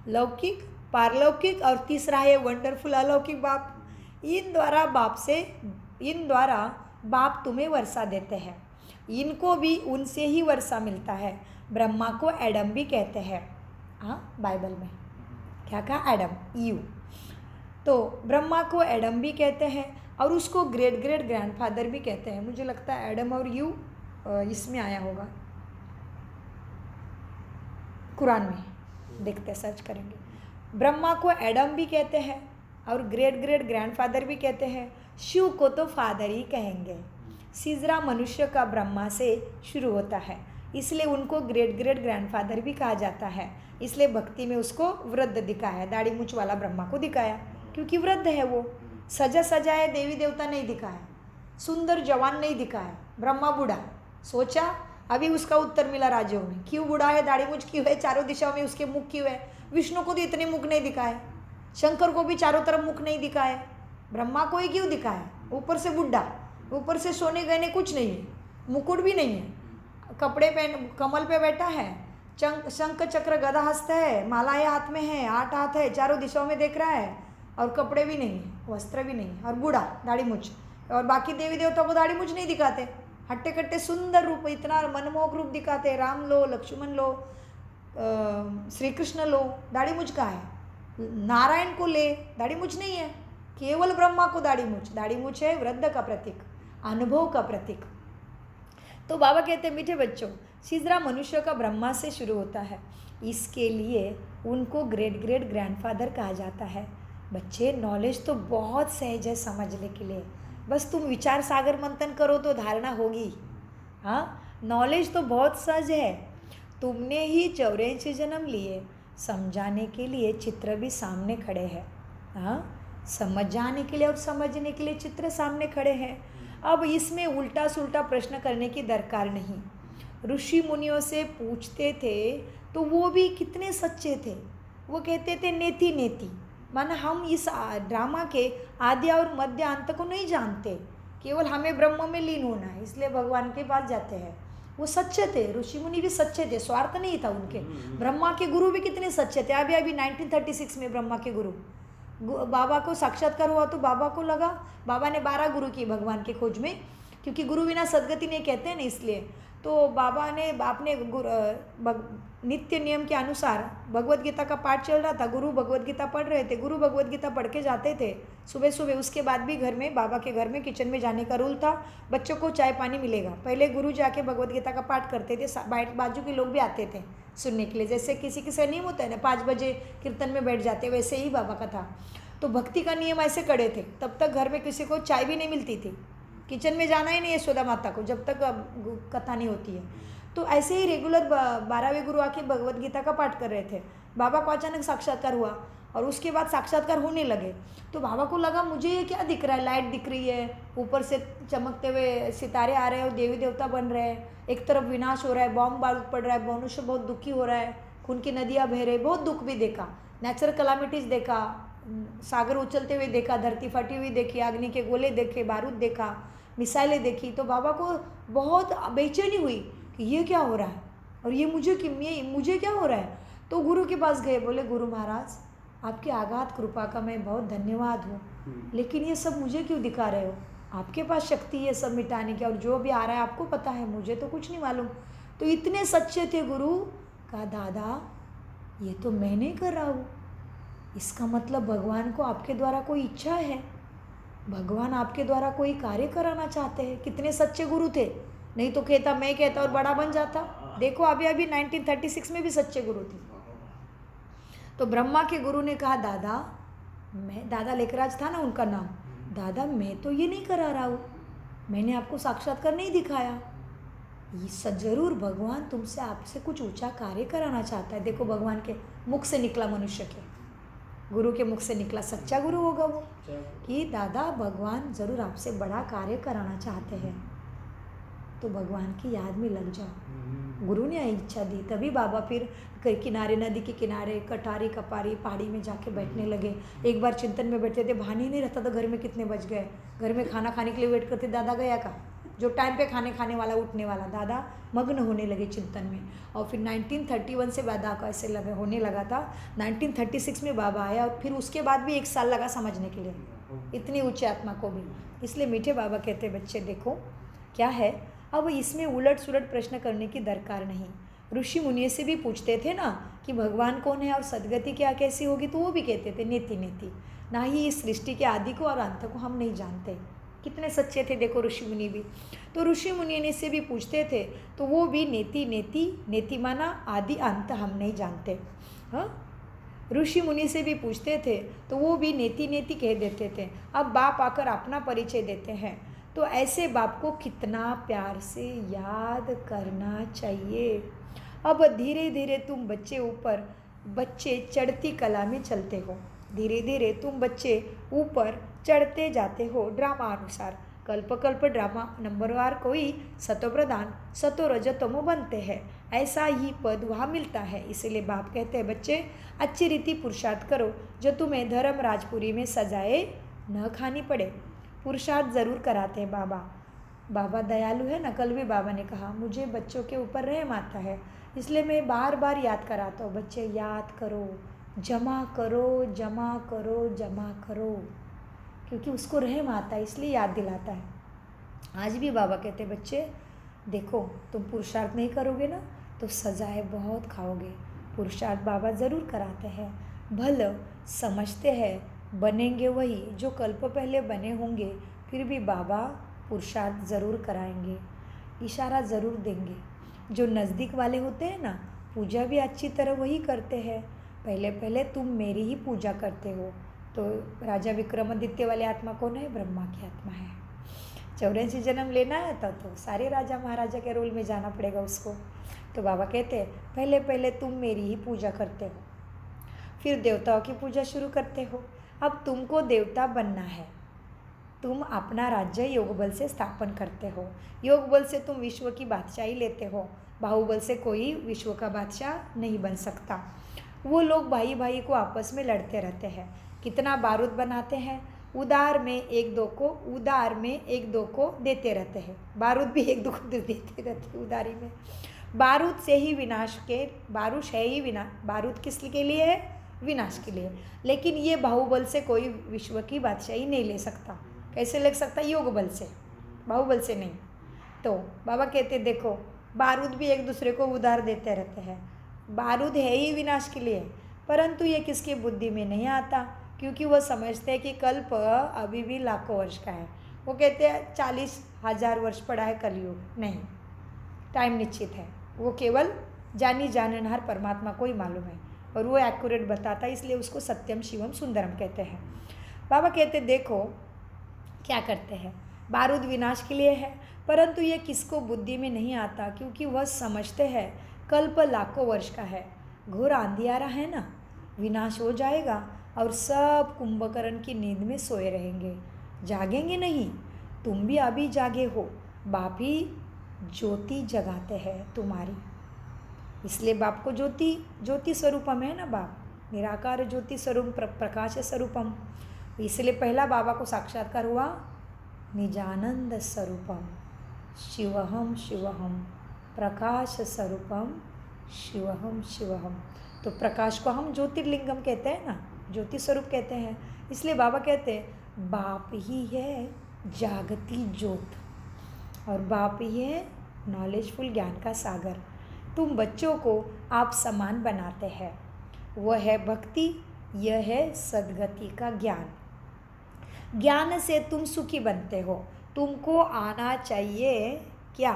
[SPEAKER 1] लौकिक, पारलौकिक और तीसरा है वंडरफुल अलौकिक बाप। इन द्वारा बाप तुम्हें वर्षा देते हैं, इनको भी उनसे ही वर्षा मिलता है। ब्रह्मा को एडम भी कहते हैं, हाँ बाइबल में क्या कहा? Adam, you. तो ब्रह्मा को एडम भी कहते हैं और उसको ग्रेट ग्रेट ग्रैंडफादर भी कहते हैं। मुझे लगता है एडम और यू इसमें आया होगा, कुरान में, देखते सर्च करेंगे। ब्रह्मा को एडम भी कहते हैं और ग्रेट ग्रेट ग्रैंडफादर भी कहते हैं। शिव को तो फादर ही कहेंगे। सिजरा मनुष्य का ब्रह्मा से शुरू होता है, इसलिए उनको ग्रेट ग्रेट ग्रैंडफादर भी कहा जाता है। इसलिए भक्ति में उसको वृद्ध दिखाया, दाढ़ी मूंछ वाला ब्रह्मा को दिखाया, क्योंकि वृद्ध है वो, सजा सजाए देवी देवता नहीं दिखाया, सुंदर जवान नहीं दिखाया, ब्रह्मा बूढ़ा। सोचा, अभी उसका उत्तर मिला राजयोग में, क्यों बूढ़ा है, दाढ़ी मूंछ क्यों है, चारों दिशाओं में उसके मुख क्यों है। विष्णु को तो इतने मुख नहीं दिखाए, शंकर को भी चारों तरफ मुख नहीं दिखाए, ब्रह्मा को ही क्यों दिखाया? ऊपर से बुढ़ा, ऊपर से सोने गहने कुछ नहीं है, मुकुट भी नहीं है, कपड़े पहन कमल पे बैठा है, शंख चक्र गदा हस्त है, मालाएं हाथ में है, 8 हाथ है, चारों दिशाओं में देख रहा है, और कपड़े भी नहीं है, वस्त्र भी नहीं, और बूढ़ा, दाढ़ी मूंछ। और बाकी देवी देवताओं को दाढ़ी मूंछ नहीं दिखाते, हट्टे कट्टे सुंदर रूप, इतना मनमोहक रूप दिखाते। राम लो, लक्ष्मण लो, श्री कृष्ण लो, दाढ़ी मूंछ का है। नारायण को ले, दाढ़ी मूंछ नहीं है, केवल ब्रह्मा को दाढ़ी मूंछ। दाढ़ी मूंछ है वृद्ध का प्रतीक, अनुभव का प्रतीक। तो बाबा कहते हैं, मीठे बच्चों, सिजरा मनुष्य का ब्रह्मा से शुरू होता है, इसके लिए उनको ग्रेट ग्रेट ग्रैंडफादर कहा जाता है। बच्चे, नॉलेज तो बहुत सहज है समझने के लिए, बस तुम विचार सागर मंथन करो तो धारणा होगी। हाँ, नॉलेज तो बहुत सहज है। तुमने ही 84 जन्म लिए, समझाने के लिए चित्र भी सामने खड़े हैं। हाँ, समझ जाने के लिए और समझने के लिए चित्र सामने खड़े हैं। अब इसमें उल्टा सुल्टा प्रश्न करने की दरकार नहीं। ऋषि मुनियों से पूछते थे तो वो भी कितने सच्चे थे। वो कहते थे नेति नेति, माना हम इस ड्रामा के आद्य और मध्य अंत को नहीं जानते, केवल हमें ब्रह्म में लीन होना है, इसलिए भगवान के पास जाते हैं। वो सच्चे थे, ऋषि मुनि भी सच्चे थे, स्वार्थ नहीं था उनके। ब्रह्मा के गुरु भी कितने सच्चे थे। अभी अभी 1936 में ब्रह्मा के गुरु बाबा को साक्षात्कार हुआ, तो बाबा को लगा, बाबा ने 12 गुरु किए भगवान के खोज में, क्योंकि गुरु बिना सदगति नहीं कहते हैं ना, इसलिए। तो बाबा ने आपने नित्य नियम के अनुसार भगवत गीता का पाठ चल रहा था, गुरु भगवत गीता पढ़ रहे थे, गुरु भगवत गीता पढ़ के जाते थे सुबह सुबह। उसके बाद भी घर में, बाबा के घर में किचन में जाने का रूल था, बच्चों को चाय पानी मिलेगा। पहले गुरु जाके भगवत गीता का पाठ करते थे, बाजू के लोग भी आते थे सुनने के लिए, जैसे किसी किसी का नियम होता है ना 5 बजे कीर्तन में बैठ जाते, वैसे ही बाबा का था। तो भक्ति का नियम ऐसे कड़े थे। तब तक घर में किसी को चाय भी नहीं मिलती थी, किचन में जाना ही नहीं है यशोदा माता को जब तक कथा नहीं होती है। तो ऐसे ही रेगुलर 12वें गुरु आके भगवत गीता का पाठ कर रहे थे। बाबा को अचानक साक्षात्कार हुआ और उसके बाद साक्षात्कार होने लगे। तो बाबा को लगा मुझे ये क्या दिख रहा है, लाइट दिख रही है, ऊपर से चमकते हुए सितारे आ रहे हैं और देवी देवता बन रहे हैं, एक तरफ विनाश हो रहा है, बॉम्ब बारूद पड़ रहा है, मनुष्य बहुत दुखी हो रहा है, खून की नदियाँ बह रही, बहुत दुख भी देखा, नेचुरल कलामिटीज़ देखा, सागर उछलते हुए देखा, धरती फटी हुई देखी, अग्नि के गोले देखे, बारूद देखा, मिसाइलें देखी। तो बाबा को बहुत बेचैनी हुई कि ये क्या हो रहा है और ये मुझे क्या हो रहा है। तो गुरु के पास गए, बोले गुरु महाराज आपकी आगाध कृपा का मैं बहुत धन्यवाद हूँ, लेकिन ये सब मुझे क्यों दिखा रहे हो? आपके पास शक्ति है सब मिटाने की, और जो भी आ रहा है आपको पता है, मुझे तो कुछ नहीं मालूम। तो इतने सच्चे थे गुरु। कहा दादा ये तो मैं नहीं कर रहा हूँ, इसका मतलब भगवान को आपके द्वारा कोई इच्छा है, भगवान आपके द्वारा कोई कार्य कराना चाहते हैं। कितने सच्चे गुरु थे, नहीं तो कहता मैं कहता और बड़ा बन जाता। देखो अभी अभी 1936 में भी सच्चे गुरु थे। तो ब्रह्मा के गुरु ने कहा दादा लेखराज था ना उनका नाम, दादा मैं तो ये नहीं करा रहा हूँ, मैंने आपको साक्षात्कार नहीं दिखाया, ये जरूर भगवान तुमसे आपसे कुछ ऊंचा कार्य कराना चाहता है। देखो भगवान के मुख से निकला, मनुष्य के गुरु के मुख से निकला, सच्चा गुरु होगा वो, कि दादा भगवान ज़रूर आपसे बड़ा कार्य कराना चाहते हैं, तो भगवान की याद में लग जाओ। गुरु ने इच्छा दी, तभी बाबा फिर किनारे, नदी के किनारे, कटारी कपारी पहाड़ी में जाके बैठने लगे। एक बार चिंतन में बैठते थे, भान ही नहीं रहता था घर में कितने बज गए। घर में खाना खाने के लिए वेट करते, दादा गया का, जो टाइम पे खाने वाला उठने वाला, दादा मग्न होने लगे चिंतन में। और फिर 1931 से दादा को ऐसे होने लगा था। 1936 में बाबा आया और फिर उसके बाद भी 1 साल लगा समझने के लिए, इतनी ऊंची आत्मा को भी। इसलिए मीठे बाबा कहते बच्चे देखो क्या है, अब इसमें उलट सुलट प्रश्न करने की दरकार नहीं। ऋषि मुनि से भी पूछते थे ना कि भगवान कौन है और सदगति क्या कैसी होगी, तो वो भी कहते थे नेति नेति, ना ही इस सृष्टि के आदि को और अंत को हम नहीं जानते। कितने सच्चे थे देखो ऋषि मुनि भी। तो ऋषि मुनि से भी पूछते थे तो वो भी नेति नेति, नेति माना आदि अंत हम नहीं जानते। हाँ, ऋषि मुनि से भी पूछते थे तो वो भी नेति नेति कह देते थे। अब बाप आकर अपना परिचय देते हैं, तो ऐसे बाप को कितना प्यार से याद करना चाहिए। अब धीरे धीरे तुम बच्चे चढ़ती कला में चलते हो, धीरे धीरे तुम बच्चे ऊपर चढ़ते जाते हो ड्रामा अनुसार। कल्प कल्प ड्रामा नंबरवार कोई सतोप्रधान सतो रजतमो बनते हैं, ऐसा ही पद वहाँ मिलता है। इसलिए बाप कहते हैं बच्चे अच्छी रीति पुरुषार्थ करो, जो तुम्हें धर्म राजपुरी में सजाए न खानी पड़े। पुरुषार्थ ज़रूर कराते हैं बाबा दयालु है ना। कल भी बाबा ने कहा मुझे बच्चों के ऊपर रहम आता है, इसलिए मैं बार बार याद कराता हूँ, बच्चे याद करो, जमा करो जमा करो जमा करो, क्योंकि उसको रहम आता है इसलिए याद दिलाता है। आज भी बाबा कहते हैं बच्चे देखो तुम पुरुषार्थ नहीं करोगे ना तो सजाएं बहुत खाओगे। पुरुषार्थ बाबा ज़रूर कराते हैं, भल समझते हैं बनेंगे वही जो कल्प पहले बने होंगे, फिर भी बाबा पुरुषार्थ ज़रूर कराएंगे, इशारा ज़रूर देंगे। जो नज़दीक वाले होते हैं ना पूजा भी अच्छी तरह वही करते हैं, पहले पहले तुम मेरी ही पूजा करते हो। तो राजा विक्रमादित्य वाली आत्मा कौन है? ब्रह्मा की आत्मा है। 84 जन्म लेना है तो सारे राजा महाराजा के रोल में जाना पड़ेगा उसको। तो बाबा कहते हैं पहले पहले तुम मेरी ही पूजा करते हो, फिर देवताओं की पूजा शुरू करते हो। अब तुमको देवता बनना है, तुम अपना राज्य योग बल से स्थापन करते हो। योग बल से तुम विश्व की बादशाही लेते हो, बाहुबल से कोई विश्व का बादशाह नहीं बन सकता। वो लोग भाई भाई को आपस में लड़ते रहते हैं, कितना बारूद बनाते हैं, उधार में एक दो को देते रहते हैं। बारूद भी एक दो को देते रहते हैं उधारी में। बारूद है ही बारूद किस के लिए है? विनाश के लिए। लेकिन ये बाहुबल से कोई विश्व की बादशाही नहीं ले सकता। कैसे ले सकता? योग बल से, बाहुबल से नहीं। तो बाबा कहते देखो, बारूद भी एक दूसरे को उधार देते रहते हैं। बारूद है ही विनाश के लिए, परंतु ये किसकी बुद्धि में नहीं आता, क्योंकि वह समझते हैं कि कल्प अभी भी लाखों वर्ष का है। वो कहते हैं 40,000 वर्ष पड़ा है कलयुग। नहीं, टाइम निश्चित है। वो केवल जानी जाननहार परमात्मा को ही मालूम है, और वो एक्यूरेट बताता है, इसलिए उसको सत्यम शिवम सुंदरम कहते हैं। बाबा कहते देखो क्या करते हैं, बारूद विनाश के लिए है, परंतु ये किसको बुद्धि में नहीं आता, क्योंकि वह समझते हैं कल्प लाखों वर्ष का है। घोर अंधियारा है ना, विनाश हो जाएगा और सब कुंभकर्ण की नींद में सोए रहेंगे, जागेंगे नहीं। तुम भी अभी जागे हो, बाप ही ज्योति जगाते हैं तुम्हारी। इसलिए बाप को ज्योति स्वरूपम है ना, बाप निराकार ज्योति स्वरूप प्रकाश स्वरूपम। इसलिए पहला बाबा को साक्षात्कार हुआ निजानंद स्वरूपम शिवहम शिवहम, प्रकाश स्वरूपम शिवहम शिवहम। तो प्रकाश को हम ज्योतिर्लिंगम कहते हैं ना, ज्योति स्वरूप कहते हैं। इसलिए बाबा कहते हैं बाप ही है जागती ज्योत, और बाप ही है नॉलेजफुल ज्ञान का सागर। तुम बच्चों को आप समान बनाते हैं, वह है भक्ति, यह है सद्गति का ज्ञान। ज्ञान से तुम सुखी बनते हो। तुमको आना चाहिए क्या?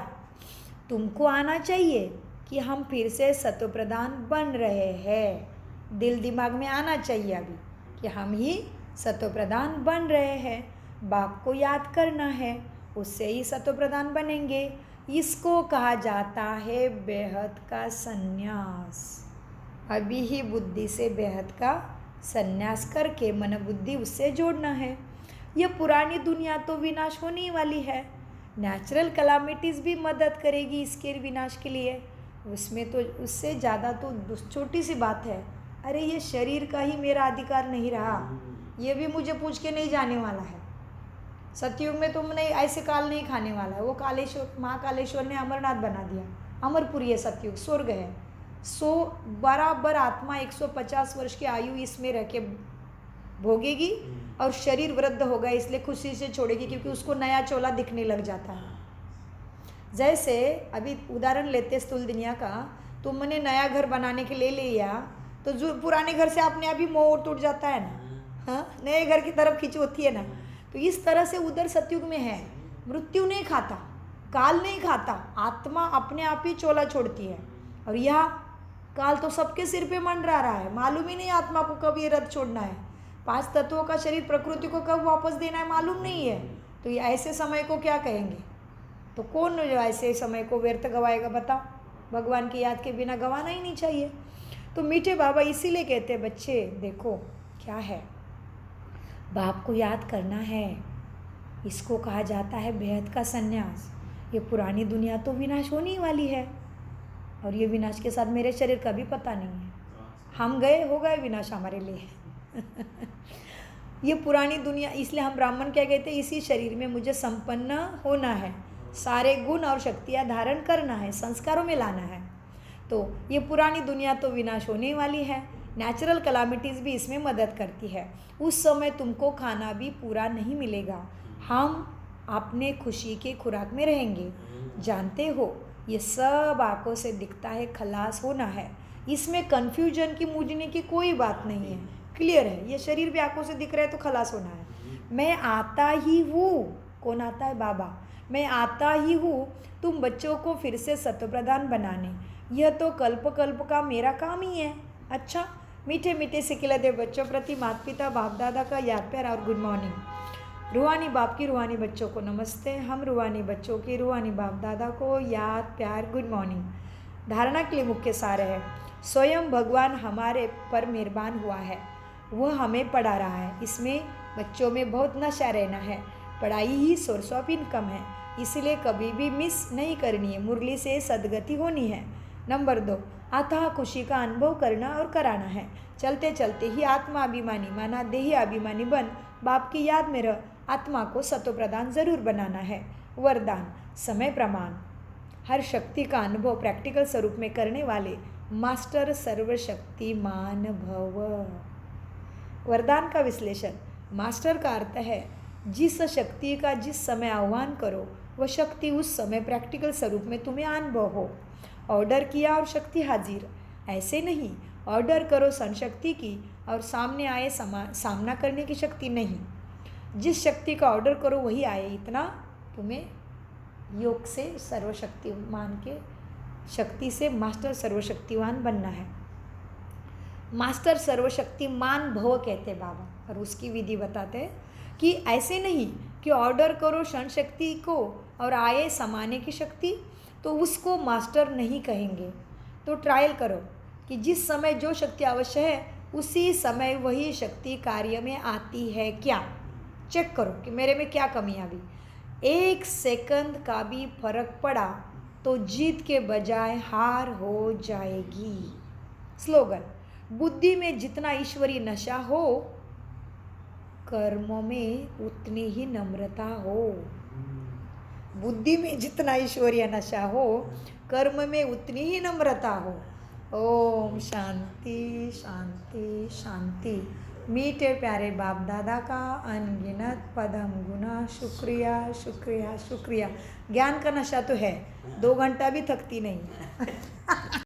[SPEAKER 1] तुमको आना चाहिए कि हम फिर से सत्वप्रधान बन रहे हैं। दिल दिमाग में आना चाहिए अभी कि हम ही सत्वप्रधान बन रहे हैं। बाप को याद करना है, उससे ही सत्वप्रधान बनेंगे। इसको कहा जाता है बेहद का संन्यास। अभी ही बुद्धि से बेहद का संन्यास करके मन बुद्धि उससे जोड़ना है। यह पुरानी दुनिया तो विनाश होने ही वाली है। नेचुरल कलामिटीज़ भी मदद करेगी इसके विनाश के लिए। उसमें तो उससे ज़्यादा तो छोटी सी बात है, अरे ये शरीर का ही मेरा अधिकार नहीं रहा, ये भी मुझे पूछ के नहीं जाने वाला है। सतयुग में तुमने ऐसे काल नहीं खाने वाला है। वो कालेश्वर महाकालेश्वर ने अमरनाथ बना दिया, अमरपुरी है सतयुग, स्वर्ग है। बराबर आत्मा 150 वर्ष की आयु इसमें रह के भोगेगी और शरीर वृद्ध होगा, इसलिए खुशी से छोड़ेगी, क्योंकि उसको नया चोला दिखने लग जाता है। जैसे अभी उदाहरण लेते स्थूल दुनिया का, तुमने नया घर बनाने के लिए ले लिया तो जो पुराने घर से अपने आप ही मोह टूट जाता है ना, हाँ, नए घर की तरफ खींच होती है ना। तो इस तरह से उधर सतयुग में है, मृत्यु नहीं खाता, काल नहीं खाता, आत्मा अपने आप ही चोला छोड़ती है। और यह काल तो सबके सिर पे मंडरा रहा है, मालूम ही नहीं आत्मा को कब ये रथ छोड़ना है। 5 तत्वों का शरीर प्रकृति को कब वापस देना है मालूम नहीं है। तो ये ऐसे समय को क्या कहेंगे? तो कौन जो ऐसे समय को व्यर्थ गवाएगा बताओ? भगवान की याद के बिना गवाना ही नहीं चाहिए। तो मीठे बाबा इसीलिए कहते हैं बच्चे देखो क्या है, बाप को याद करना है। इसको कहा जाता है बेहद का संन्यास। ये पुरानी दुनिया तो विनाश होने ही वाली है, और ये विनाश के साथ मेरे शरीर का भी पता नहीं है। हम हो गए विनाश हमारे लिए। ये पुरानी दुनिया, इसलिए हम ब्राह्मण क्या कहते हैं, इसी शरीर में मुझे संपन्न होना है, सारे गुण और शक्तियाँ धारण करना है, संस्कारों में लाना है। तो ये पुरानी दुनिया तो विनाश होने वाली है। नेचुरल कलामिटीज़ भी इसमें मदद करती है। उस समय तुमको खाना भी पूरा नहीं मिलेगा, हम अपने खुशी के खुराक में रहेंगे। जानते हो ये सब आँखों से दिखता है, खलास होना है, इसमें कन्फ्यूजन की मूझने की कोई बात नहीं है, क्लियर है। ये शरीर भी आँखों से दिख रहा है तो खलास होना है। मैं आता ही हूँ, कौन आता है? बाबा। मैं आता ही हूँ तुम बच्चों को फिर से सत्वप्रधान बनाने, यह तो कल्प कल्प का मेरा काम ही है। अच्छा, मीठे मीठे से खिलाते बच्चों प्रति माता पिता बाप दादा का याद प्यार और गुड मॉर्निंग। रूहानी बाप की रूहानी बच्चों को नमस्ते। हम रूहानी बच्चों की रूहानी बाप दादा को याद प्यार गुड मॉर्निंग। धारणा के लिए मुख्य सार है, स्वयं भगवान हमारे पर मेहरबान हुआ है, वह हमें पढ़ा रहा है। इसमें बच्चों में बहुत नशा रहना है, पढ़ाई ही सोर्स ऑफ इनकम है, इसलिए कभी भी मिस नहीं करनी है। मुरली से सदगति होनी है, नंबर 2, अथाह खुशी का अनुभव करना और कराना है। चलते चलते ही आत्माभिमानी माना देही अभिमानी बन बाप की याद में रह आत्मा को सतो प्रदान जरूर बनाना है। वरदान, समय प्रमाण, हर शक्ति का अनुभव प्रैक्टिकल स्वरूप में करने वाले मास्टर सर्वशक्तिमान भव। वरदान का विश्लेषण, मास्टर का अर्थ है जिस शक्ति का जिस समय आह्वान करो वह शक्ति उस समय प्रैक्टिकल स्वरूप में तुम्हें अनुभव हो। ऑर्डर किया और शक्ति हाजिर, ऐसे नहीं ऑर्डर करो संशक्ति की और सामने आए सामना करने की शक्ति नहीं। जिस शक्ति का ऑर्डर करो वही आए, इतना तुम्हें योग से सर्वशक्तिमान के शक्ति से मास्टर सर्वशक्तिवान बनना है। मास्टर सर्वशक्तिमान भव कहते बाबा, और उसकी विधि बताते हैं कि ऐसे नहीं कि ऑर्डर करो क्षण शक्ति को और आए समाने की शक्ति, तो उसको मास्टर नहीं कहेंगे। तो ट्रायल करो कि जिस समय जो शक्ति आवश्यक है उसी समय वही शक्ति कार्य में आती है क्या। चेक करो कि मेरे में क्या कमी आ गई। 1 सेकंड का भी फर्क पड़ा तो जीत के बजाय हार हो जाएगी। स्लोगन, बुद्धि में जितना ईश्वरीय नशा हो कर्मों में उतनी ही नम्रता हो। बुद्धि में जितना ईश्वरीय नशा हो कर्म में उतनी ही नम्रता हो। ओम शांति शांति शांति। मीठे प्यारे बाप दादा का अनगिनत पदम गुना शुक्रिया शुक्रिया शुक्रिया। ज्ञान का नशा तो है, 2 घंटा भी थकती नहीं।